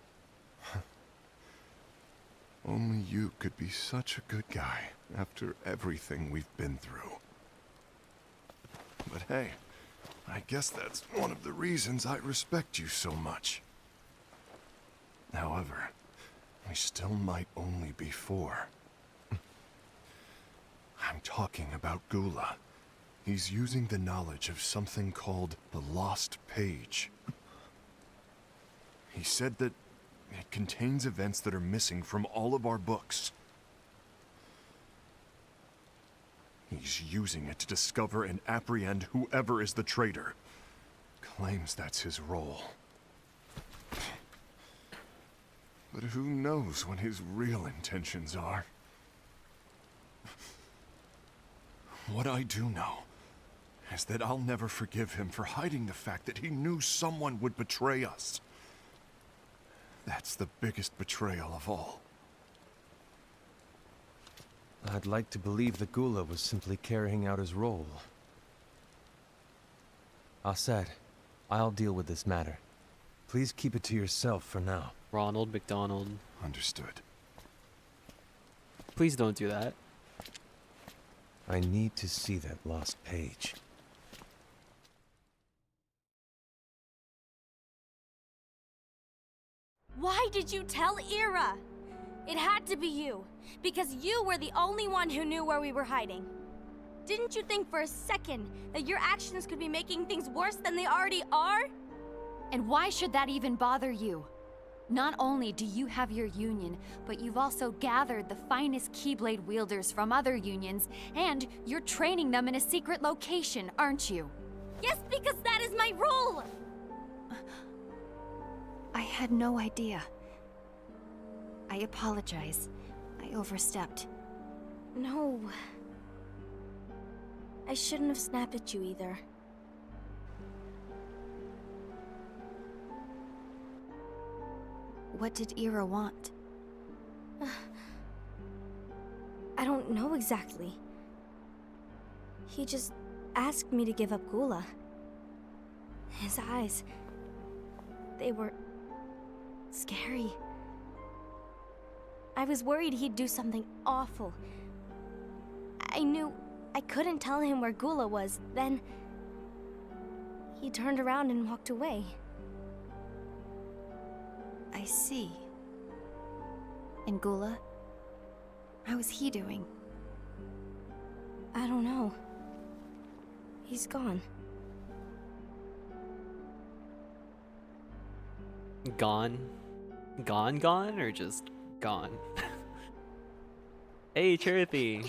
Only you could be such a good guy after everything we've been through. But hey, I guess that's one of the reasons I respect you so much. However, we still might only be 4. I'm talking about Gula. He's using the knowledge of something called the Lost Page. He said that it contains events that are missing from all of our books. He's using it to discover and apprehend whoever is the traitor. Claims that's his role. But who knows what his real intentions are? What I do know is that I'll never forgive him for hiding the fact that he knew someone would betray us. That's the biggest betrayal of all. I'd like to believe that Gula was simply carrying out his role. Ased, I'll deal with this matter. Please keep it to yourself for now. Ronald McDonald. Understood. Please don't do that. I need to see that lost page. Why did you tell Ira? It had to be you, because you were the only one who knew where we were hiding. Didn't you think for a second that your actions could be making things worse than they already are? And why should that even bother you? Not only do you have your union, but you've also gathered the finest Keyblade wielders from other unions, and you're training them in a secret location, aren't you? Yes, because that is my role! I had no idea. I apologize. I overstepped. No. I shouldn't have snapped at you either. What did Ira want? I don't know exactly. He just asked me to give up Gula. His eyes, they were scary. I was worried he'd do something awful. I knew I couldn't tell him where Gula was. Then he turned around and walked away. I see. And Gula? How is he doing? I don't know. He's gone. Gone? Gone, or just gone? Hey, Cherothy!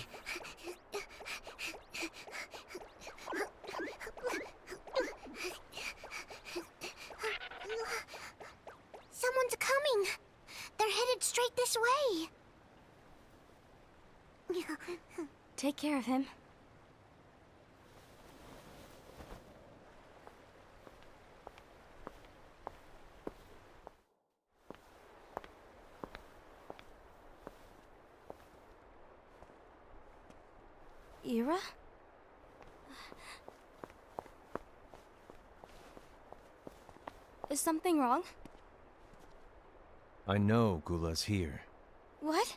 Someone's coming. They're headed straight this way. Take care of him. Ira? Is something wrong? I know Gula's here. What?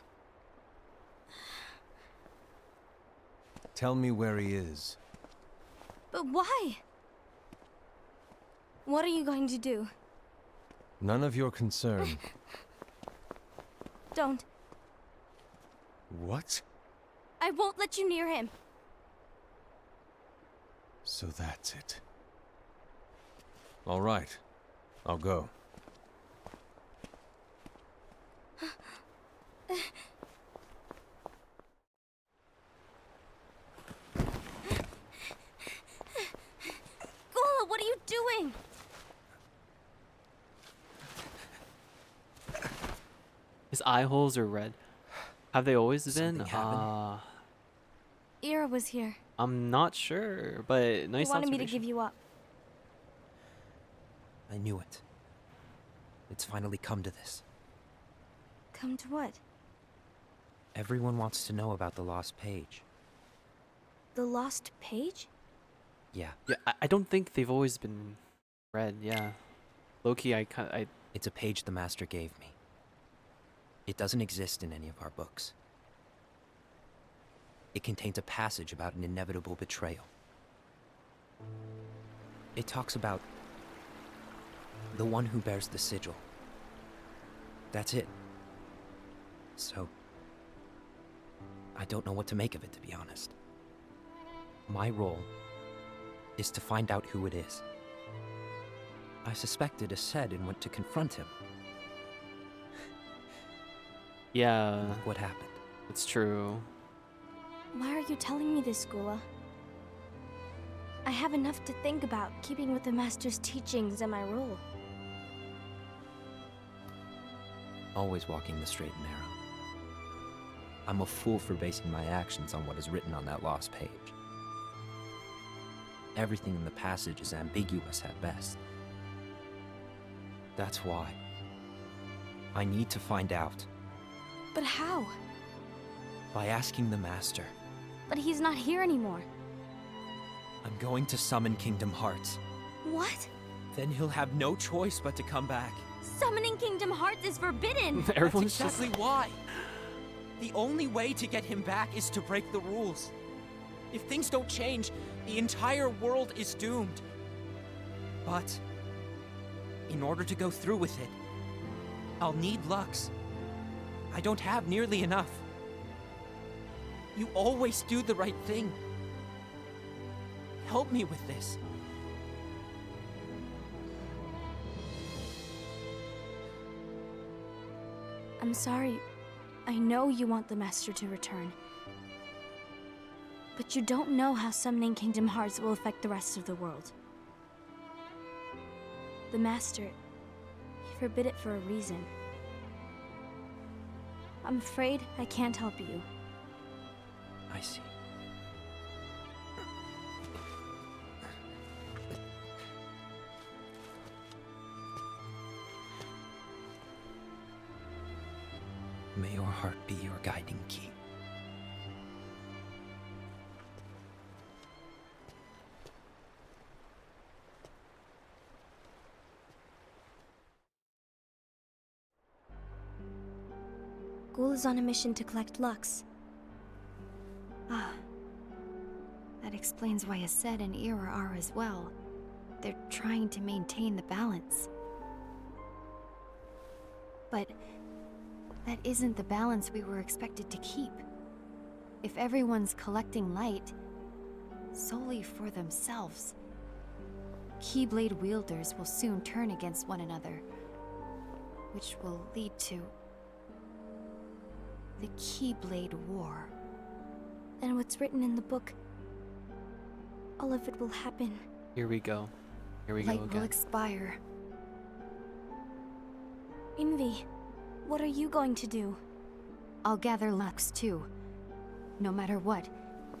Tell me where he is. But why? What are you going to do? None of your concern. Don't. What? I won't let you near him. So that's it. All right. I'll go. Gula, what are you doing? His eye holes are red. Have they always been? Something happened? Ira was here. I'm not sure, but nice He wanted me to observation. give you up. I knew it. It's finally come to this. Come to what? Everyone wants to know about the lost page. The lost page? Yeah, Yeah, I don't think they've always been red. Yeah, Loki, I it's a page the Master gave me. It doesn't exist in any of our books. It contains a passage about an inevitable betrayal. It talks about the one who bears the sigil. That's it. So, I don't know what to make of it, to be honest. My role is to find out who it is. I suspected Ased and went to confront him. yeah, Look what happened. it's true. Why are you telling me this, Gula? I have enough to think about, keeping with the Master's teachings and my role. Always walking the straight and narrow. I'm a fool for basing my actions on what is written on that lost page. Everything in the passage is ambiguous at best. That's why I need to find out But how? by asking the Master. But he's not here anymore. I'm going to summon Kingdom Hearts. What? Then he'll have no choice but to come back. Summoning Kingdom Hearts is forbidden! Everyone's That's exactly why. The only way to get him back is to break the rules. If things don't change, the entire world is doomed. But in order to go through with it, I'll need Lux. I don't have nearly enough. You always do the right thing. Help me with this. I'm sorry. I know you want the Master to return. But you don't know how summoning Kingdom Hearts will affect the rest of the world. The Master, he forbid it for a reason. I'm afraid I can't help you. I see. May your heart be your guiding key. Ghoul is on a mission to collect Lux. Ah. That explains why Ased and Ira are as well. They're trying to maintain the balance. But that isn't the balance we were expected to keep. If everyone's collecting light solely for themselves, Keyblade wielders will soon turn against one another, which will lead to the Keyblade War. And what's written in the book, all of it will happen. Here we go. Here we Light go will again. expire. Envy, what are you going to do? I'll gather Lux too. No matter what,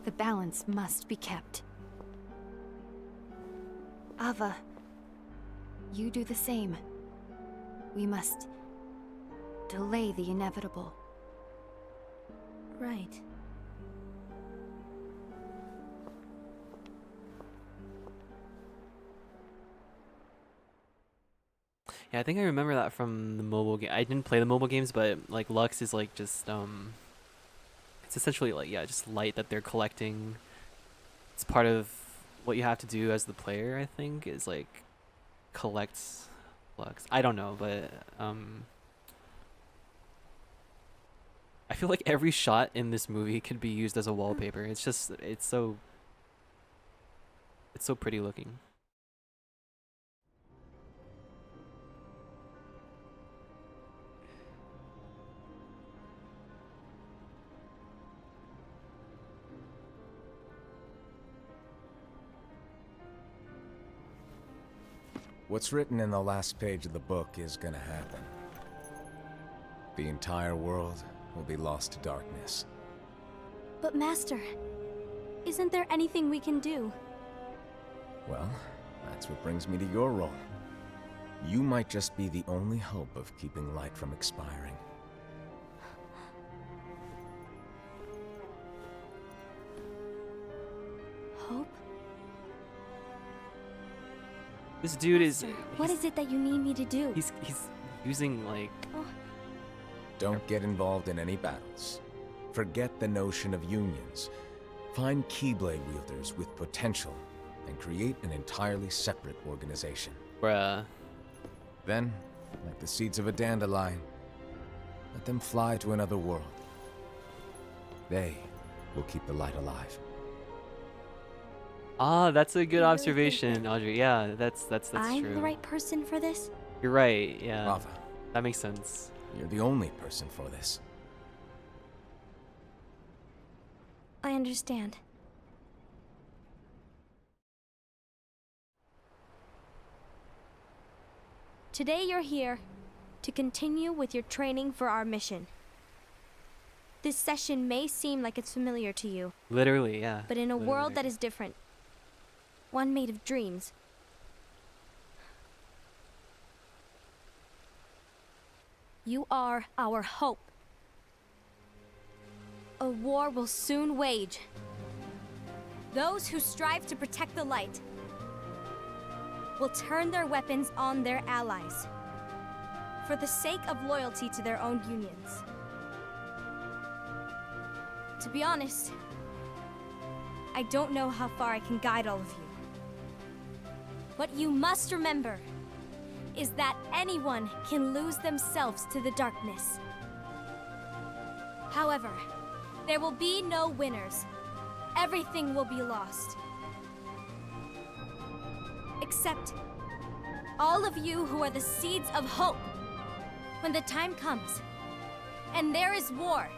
The balance must be kept. Ava, you do the same. We must delay the inevitable. Right. Yeah, I think I remember that from the mobile game. I didn't play the mobile games, but like Lux is like just it's essentially like, yeah, just light that they're collecting. It's part of what you have to do as the player, I think, is like collect Lux. I don't know, but I feel like every shot in this movie could be used as a wallpaper. It's just it's so pretty looking. What's written in the last page of the book is gonna happen. The entire world will be lost to darkness. But Master, isn't there anything we can do? Well, that's what brings me to your role. You might just be the only hope of keeping light from expiring. Hope? This dude is What is it that you need me to do? he's using like Don't get involved in any battles. Forget the notion of unions. Find Keyblade wielders with potential and create an entirely separate organization. bruh. Then, like the seeds of a dandelion, let them fly to another world. They will keep the light alive. Ah, that's a good You really think observation, Audrey. Yeah, that's I'm true. the right person for this? You're right. Yeah, Ava, that makes sense. you're the only person for this. I understand. Today you're here to continue with your training for our mission. This session may seem like it's familiar to you, Literally, yeah. but in a world that literally. is different, one made of dreams, you are our hope. A war will soon wage. Those who strive to protect the light will turn their weapons on their allies for the sake of loyalty to their own unions. To be honest, I don't know how far I can guide all of you. What you must remember is that anyone can lose themselves to the darkness. However, there will be no winners. Everything will be lost. Except all of you who are the seeds of hope. When the time comes, and there is war,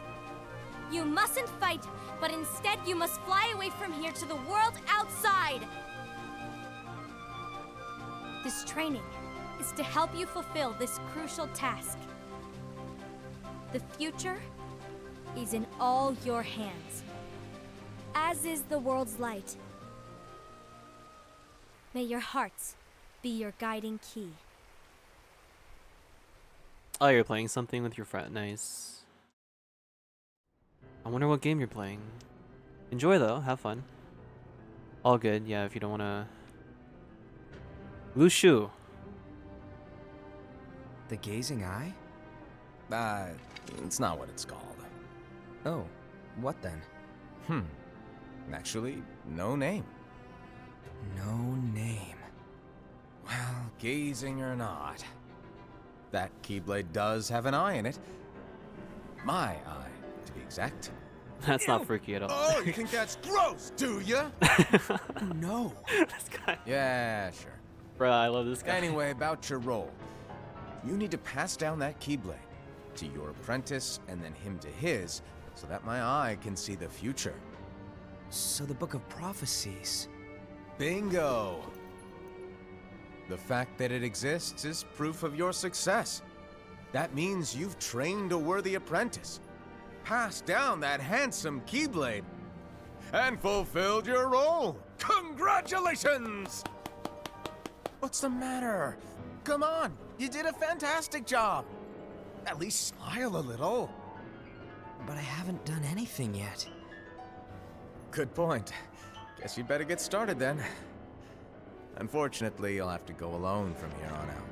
you mustn't fight, but instead you must fly away from here to the world outside. This training is to help you fulfill this crucial task. The future is in all your hands, as is the world's light. May your hearts be your guiding key. Oh, you're playing something with your friend. Nice. I wonder what game you're playing. Enjoy though. Have fun. All good. Yeah, if you don't want to. Lushu. The Gazing Eye? It's not what it's called. Oh, what then? Actually, no name. No name. Well, gazing or not, that Keyblade does have an eye in it. My eye, to be exact. That's not freaky at all. Oh, you think that's gross, do ya? No. This guy. Yeah, sure. Bruh, I love this guy. Anyway, about your role. You need to pass down that Keyblade to your apprentice and then him to his, so that my eye can see the future. So the Book of Prophecies. Bingo! The fact that it exists is proof of your success. That means you've trained a worthy apprentice. Pass down that handsome Keyblade. and fulfilled your role. Congratulations! What's the matter? Come on, you did a fantastic job. At least smile a little. But I haven't done anything yet. Good point. Guess you'd better get started then. Unfortunately, you'll have to go alone from here on out.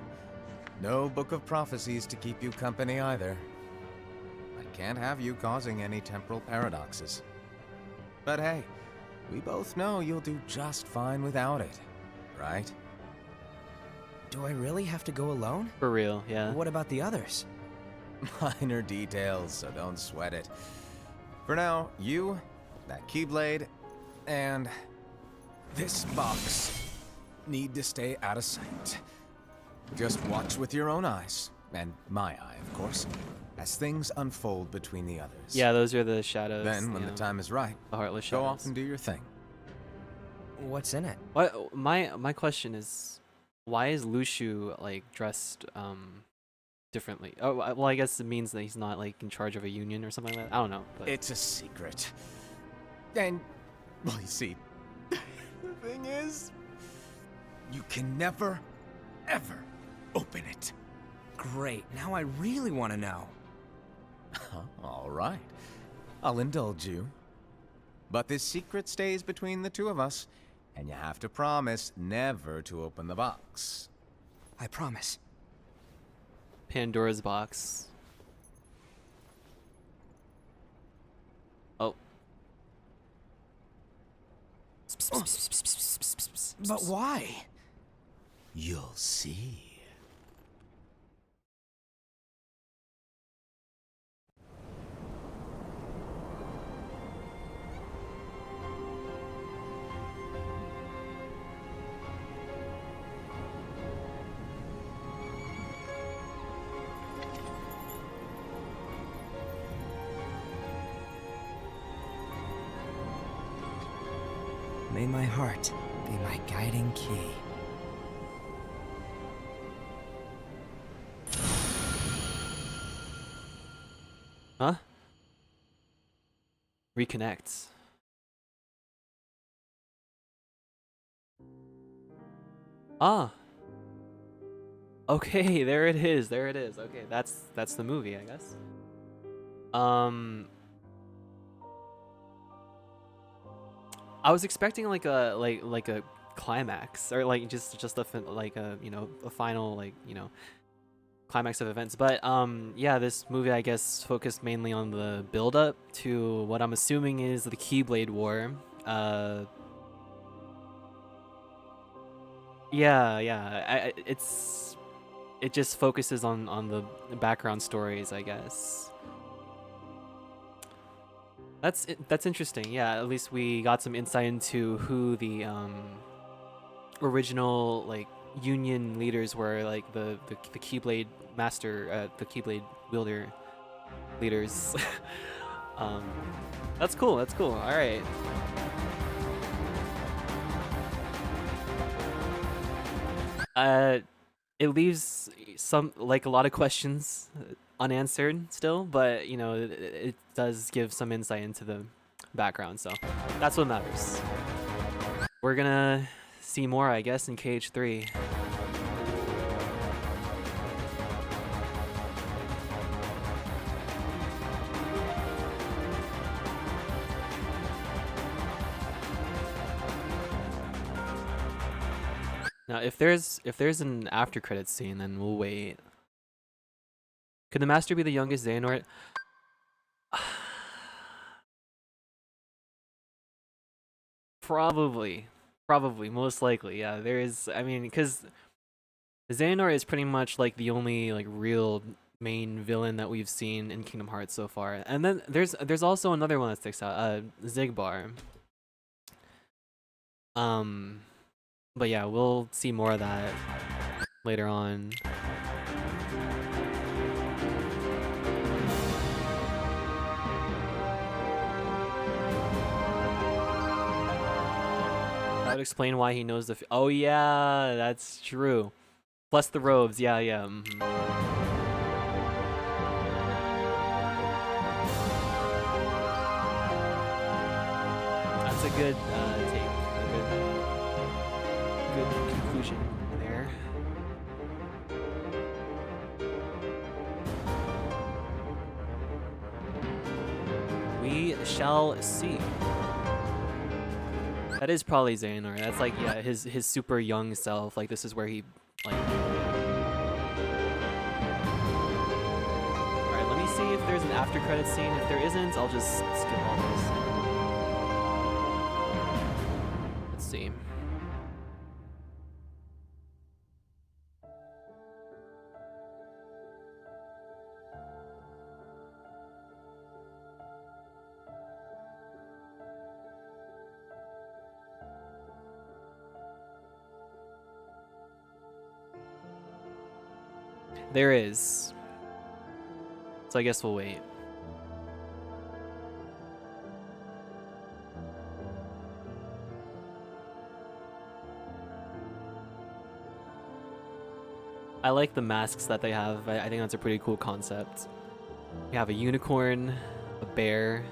No book of prophecies to keep you company either. I can't have you causing any temporal paradoxes. But hey, we both know you'll do just fine without it, right? Do I really have to go alone? For real, yeah. What about the others? Minor details, so don't sweat it. For now, you, that Keyblade, and this box need to stay out of sight. Just watch with your own eyes, and my eye, of course, as things unfold between the others. Yeah, those are the shadows. Then, when the time is right, the heartless go shadows. off and do your thing. What's in it? What my question is, why is Lushu like dressed differently? Oh, well, I guess it means that he's not like in charge of a union or something like that. I don't know. But It's a secret. And, well, you see, the thing is, you can never, ever open it. Great, now I really want to know. All right. I'll indulge you. But this secret stays between the two of us, and you have to promise never to open the box. I promise. Pandora's box. Oh. But why? You'll see. May my heart be my guiding key. Huh? Reconnect. Ah. Okay, there it is. There it is. Okay, that's the movie, I guess. I was expecting like a climax or like just a like a a final climax of events, but yeah, this movie I guess focused mainly on the build up to what I'm assuming is the Keyblade War. Yeah, it just focuses on the background stories, I guess. That's interesting. Yeah, at least we got some insight into who the original like union leaders were, like the Keyblade master, the Keyblade wielder leaders. That's cool. That's cool. All right. It leaves some like a lot of questions unanswered still, but it does give some insight into the background, so that's what matters. We're gonna see more, I guess, in KH3. Now, if there's an after credits scene, then we'll wait. Could the master be the youngest Xehanort? Probably, most likely. Yeah, there is. I mean, because Xehanort is pretty much like the only like real main villain that we've seen in Kingdom Hearts so far. And then there's also another one that sticks out, Zigbar. But yeah, we'll see more of that later on. That would explain why he knows the. Oh yeah, that's true. Plus the robes. Yeah. a good take, a good conclusion there. We shall see. That is probably Xehanort. That's like, yeah, his super young self. Like, this is where he, like... Alright, let me see if there's an after credit scene. If there isn't, I'll just skip all this. Let's see. There is. So I guess we'll wait. I like the masks that they have. I think that's a pretty cool concept. We have a unicorn, a bear.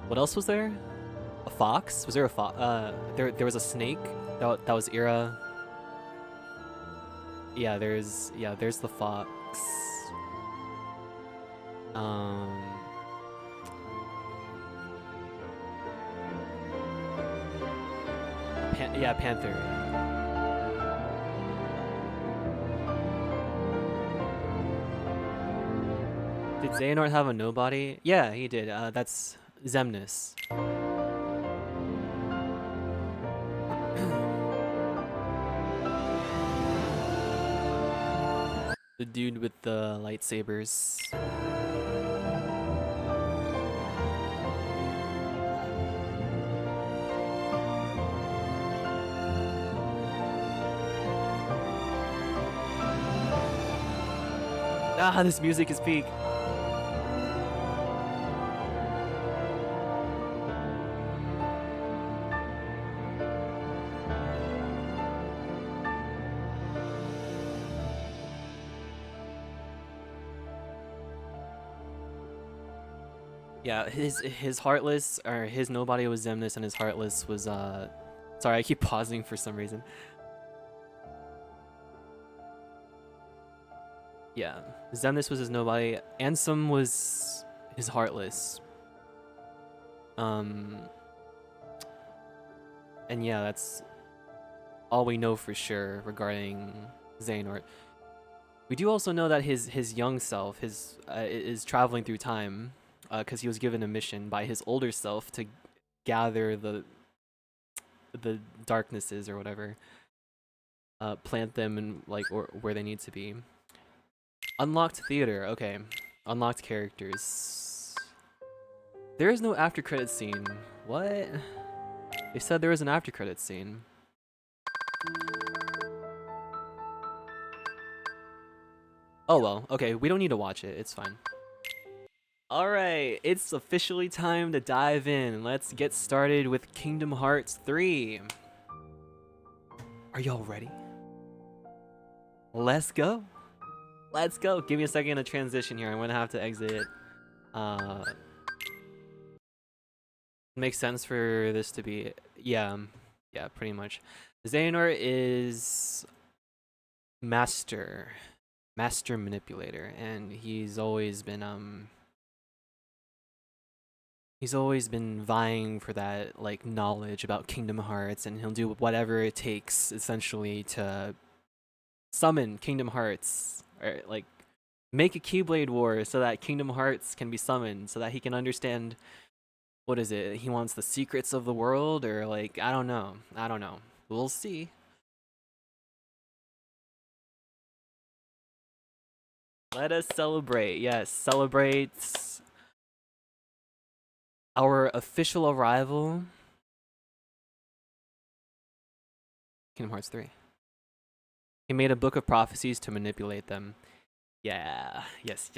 What else was there? A fox? Was there a fox? There was a snake. That was Ira. Yeah, there's the fox. Yeah, panther. Did Xehanort have a nobody? Yeah, he did. That's Xemnas. The dude with the lightsabers. Ah, this music is peak. Yeah, his heartless, or his nobody was Xemnas, and his heartless was sorry, I keep pausing for some reason. Yeah, Xemnas was his nobody. Ansem was his heartless. And yeah, that's all we know for sure regarding Xehanort. We do also know that his young self is traveling through time, because he was given a mission by his older self to gather the darknesses or whatever, plant them in like or where they need to be. Unlocked theater. Okay, unlocked characters. There is no after credit scene. What? They said there was an after credit scene. Oh well, okay, we don't need to watch it, it's fine. Alright, it's officially time to dive in. Let's get started with Kingdom Hearts 3. Are y'all ready? Let's go. Let's go. Give me a second to transition here. I'm gonna have to exit it. Makes sense for this to be, yeah, pretty much. Xehanort is master manipulator, and he's always been vying for that like knowledge about Kingdom Hearts, and he'll do whatever it takes essentially to summon Kingdom Hearts, or like make a Keyblade War so that Kingdom Hearts can be summoned, so that he can understand, what is it, he wants the secrets of the world, or like, I don't know. We'll see. Let us celebrate. Yes, celebrate our official arrival. Kingdom Hearts 3. He made a book of prophecies to manipulate them. Yeah, yes.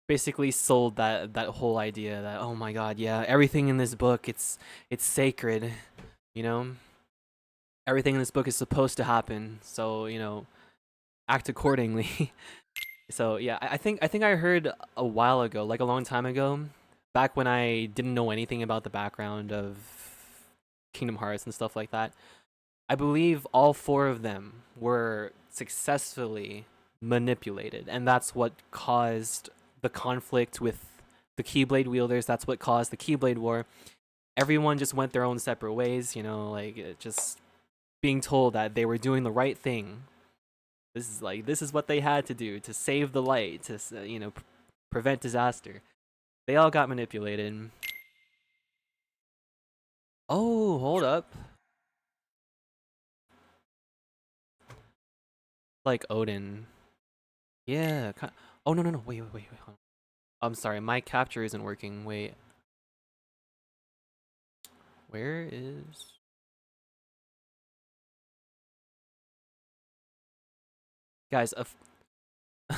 Basically sold that whole idea that, oh my god, yeah, everything in this book, it's sacred, you know? Everything in this book is supposed to happen, so, you know, act accordingly. So yeah, I think I heard a while ago, like a long time ago, back when I didn't know anything about the background of Kingdom Hearts and stuff like that, I believe all 4 of them were successfully manipulated, and that's what caused the conflict with the Keyblade wielders. That's what caused the Keyblade War. Everyone just went their own separate ways, you know, like just being told that they were doing the right thing. This is what they had to do to save the light, to prevent disaster. They all got manipulated. Oh, hold up. Like Odin. Yeah. Oh, no. Wait. Hold on. I'm sorry. My capture isn't working. Wait. Where is... Guys,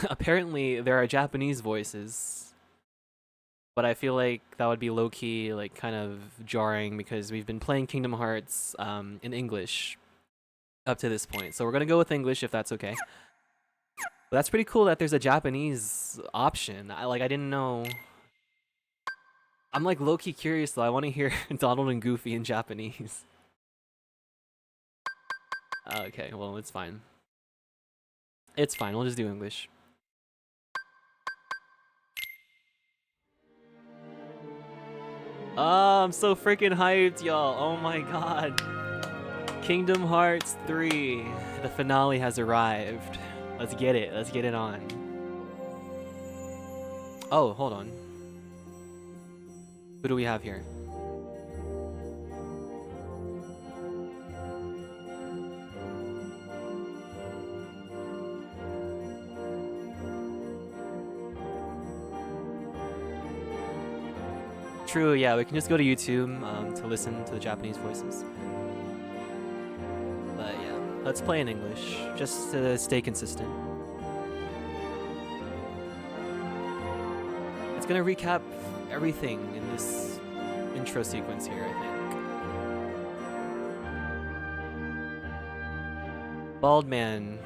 apparently there are Japanese voices, but I feel like that would be low-key, like, kind of jarring because we've been playing Kingdom Hearts in English up to this point. So we're gonna go with English if that's okay. But that's pretty cool that there's a Japanese option. I didn't know. I'm like low-key curious though. I want to hear Donald and Goofy in Japanese. Okay, well, it's fine. It's fine, we'll just do English. Oh, I'm so freaking hyped, y'all. Oh my god. Kingdom Hearts 3. The finale has arrived. Let's get it. Let's get it on. Oh, hold on. Who do we have here? True, yeah, we can just go to YouTube to listen to the Japanese voices. But yeah, let's play in English, just to stay consistent. It's gonna recap everything in this intro sequence here, I think. Bald man.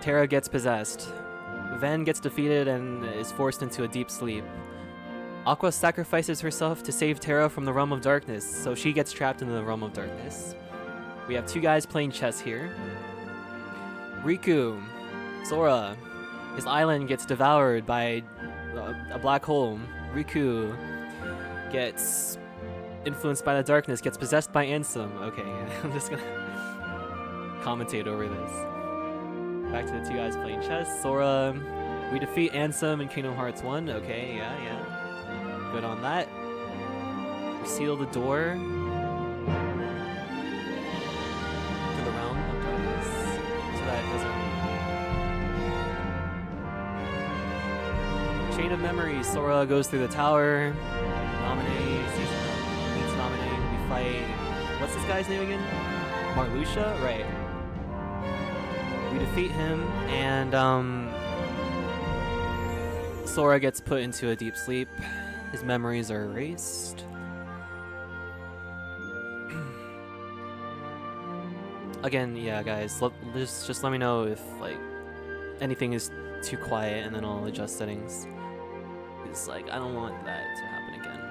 Terra gets possessed. Ven gets defeated and is forced into a deep sleep. Aqua sacrifices herself to save Terra from the realm of darkness, so she gets trapped in the realm of darkness. We have 2 guys playing chess here. Riku, Sora, his island gets devoured by a black hole. Riku gets influenced by the darkness, gets possessed by Ansem. Okay, I'm just gonna commentate over this. Back to the 2 guys playing chess. Sora, we defeat Ansem in Kingdom Hearts 1. Okay, yeah. Good on that. We seal the door to the realm of darkness so that it doesn't... Chain of memories. Sora goes through the tower. Naminé meets Naminé. We fight... What's this guy's name again? Marluxia? Right. We defeat him and Sora gets put into a deep sleep. His memories are erased. Again, yeah, guys, just let me know if like anything is too quiet, and then I'll adjust settings. It's like I don't want that to happen again.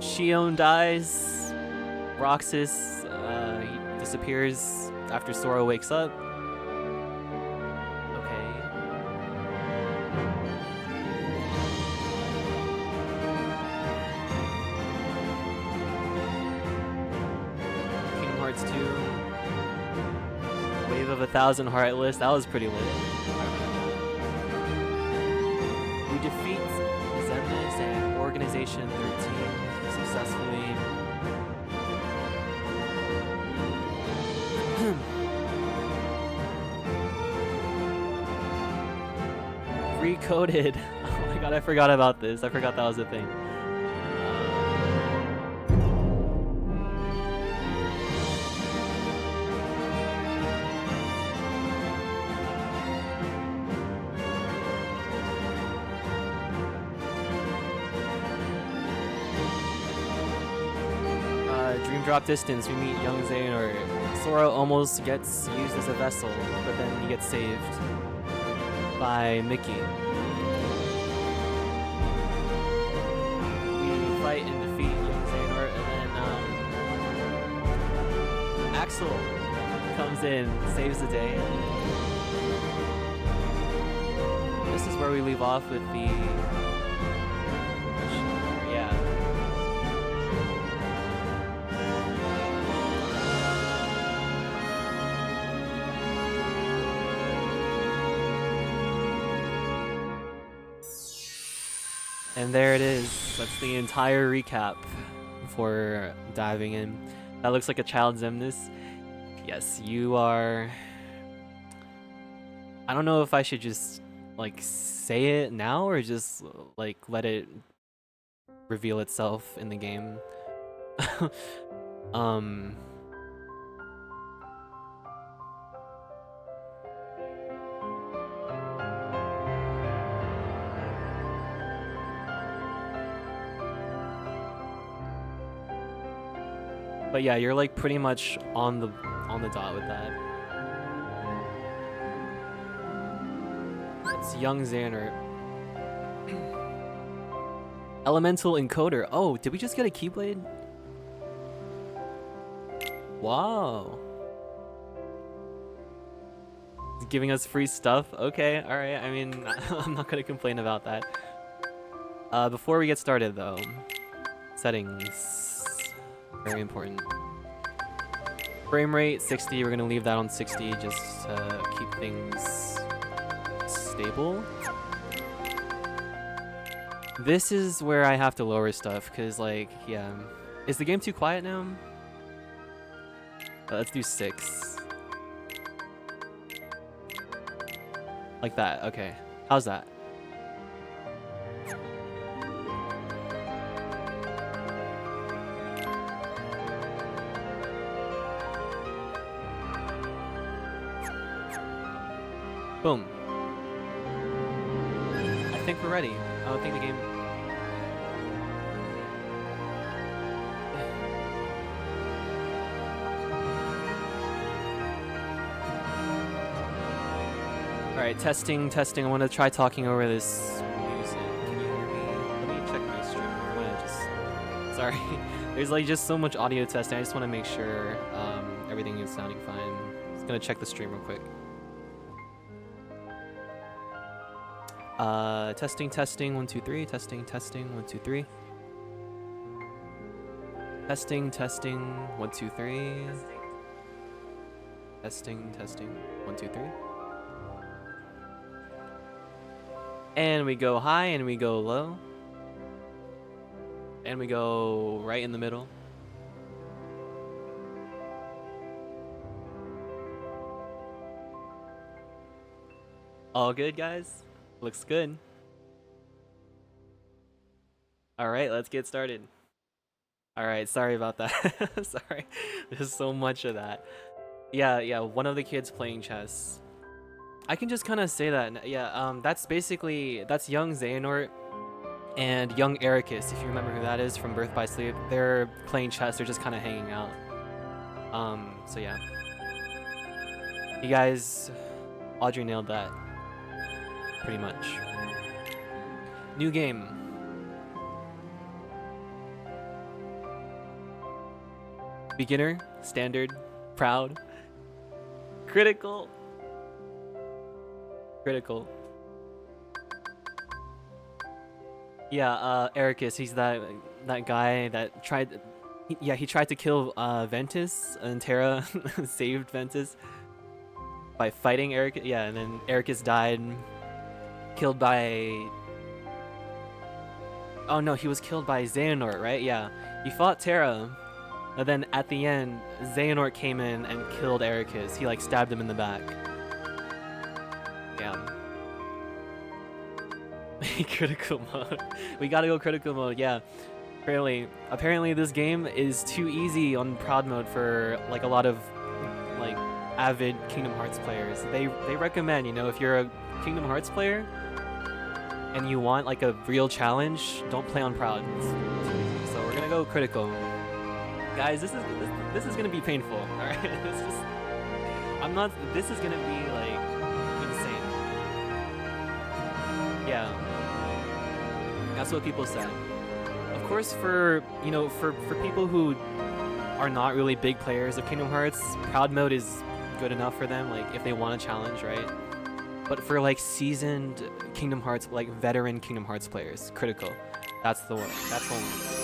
Shion dies. Roxas he disappears after Sora wakes up. Wave of 1,000 Heartless. That was pretty lit. We defeat Xemnas and Organization 13 successfully. Recoded. Oh my god, I forgot about this. I forgot that was a thing. Drop distance, we meet young Xehanort. Sora almost gets used as a vessel, but then he gets saved by Mickey. fight and defeat young Xehanort, and then Axel comes in, saves the day. This is where we leave off with the... yeah. And there it is. That's the entire recap before diving in. That looks like a child's Xemnas. Yes, you are... I don't know if I should just like say it now or just like let it reveal itself in the game. But yeah, you're like pretty much on the dot with that. It's young Xehanort. Elemental encoder. Oh, did we just get a Keyblade? Wow. It's giving us free stuff. Okay, all right. I mean, I'm not gonna complain about that. Before we get started though, settings. Very important. Frame rate 60. We're gonna leave that on 60 just to keep things stable. This is where I have to lower stuff because, like, yeah. Is the game too quiet now? Let's do 6. Like that. Okay. How's that? Boom. I think we're ready. I don't think the game... Alright, testing. I want to try talking over this music. Can you hear me? Let me check my stream. I want to just... Sorry. There's like just so much audio testing. I just want to make sure everything is sounding fine. Just gonna check the stream real quick. Testing, 1, 2, 3. Testing, 1, 2, 3. Testing, 1, 2, 3. Testing, 1, 2, 3. And we go high and we go low. And we go right in the middle. All good, guys? Looks good. All right, let's get started. All right, sorry about that. Sorry, there's so much of that. Yeah, one of the kids playing chess. I can just kind of say that. Yeah, that's young Xehanort and young Ericus, if you remember who that is from Birth by Sleep. They're playing chess. They're just kind of hanging out. So yeah. You guys, Audrey nailed that. Pretty much. New game. Beginner, standard, proud, critical. Yeah, Ericus, he's that guy that tried... he tried to kill Ventus, and Terra saved Ventus by fighting Ericus. Yeah, and then Ericus died, killed by... Oh no, he was killed by Xehanort, right? Yeah, he fought Terra, and then at the end, Xehanort came in and killed Ericus. He like stabbed him in the back. Yeah. Critical mode. We gotta go critical mode, yeah. Apparently this game is too easy on prod mode for like a lot of like avid Kingdom Hearts players. They recommend, you know, if you're a Kingdom Hearts player and you want like a real challenge, don't play on proud. It's too easy. So we're gonna go critical. Guys, this is gonna be painful, alright? This is gonna be like insane. Yeah. That's what people said. Of course, for for people who are not really big players of Kingdom Hearts, Proud Mode is good enough for them. Like if they want a challenge, right? But for like seasoned Kingdom Hearts, like veteran Kingdom Hearts players, critical. That's the one. That's the one.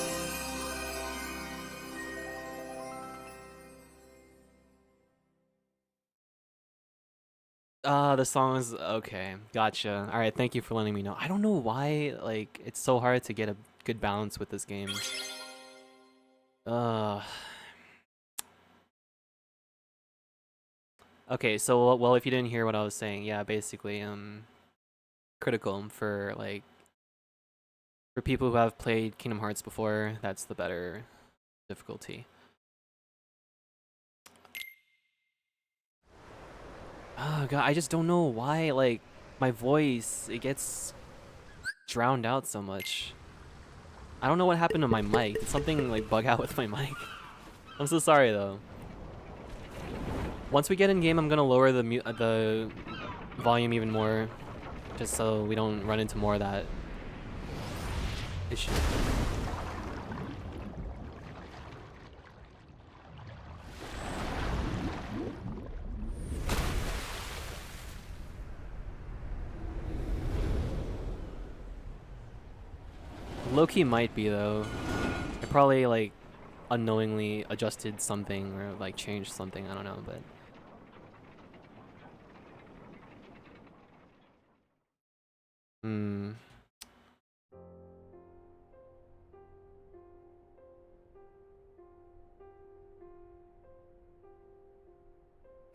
The song is okay. Gotcha. All right, thank you for letting me know. I don't know why like it's so hard to get a good balance with this game. Uh. Okay, so well, if you didn't hear what I was saying, yeah, basically, critical for like for people who have played Kingdom Hearts before, that's the better difficulty. Oh god, I just don't know why like my voice it gets drowned out so much. I don't know what happened to my mic. Did something like bug out with my mic? I'm so sorry though. Once we get in game, I'm gonna lower the volume even more, just so we don't run into more of that issue. Low-key might be though. I probably like unknowingly adjusted something or like changed something. I don't know, but. Hmm.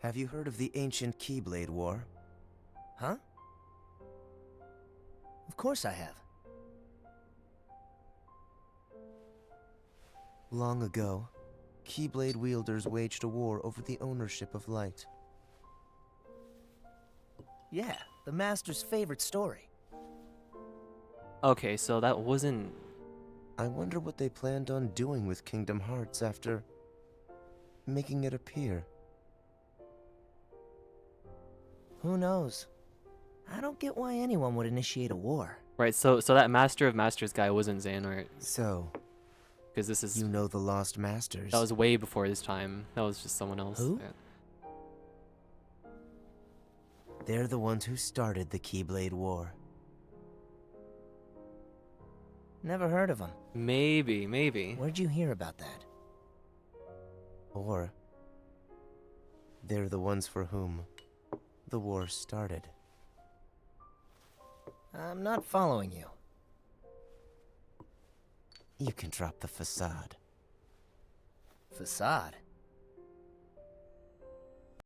Have you heard of the ancient Keyblade War? Huh? Of course I have. Long ago, Keyblade wielders waged a war over the ownership of light. Yeah, the Master's favorite story. Okay, so that wasn't. I wonder what they planned on doing with Kingdom Hearts after making it appear. Who knows? I don't get why anyone would initiate a war. Right, so that Master of Masters guy wasn't Xehanort. So, Because this is. you know the Lost Masters. That was way before his time. That was just someone else. Who? Yeah. They're the ones who started the Keyblade War. Never heard of them. Maybe. Where'd you hear about that? Or, they're the ones for whom the war started. I'm not following you. You can drop the facade. Facade?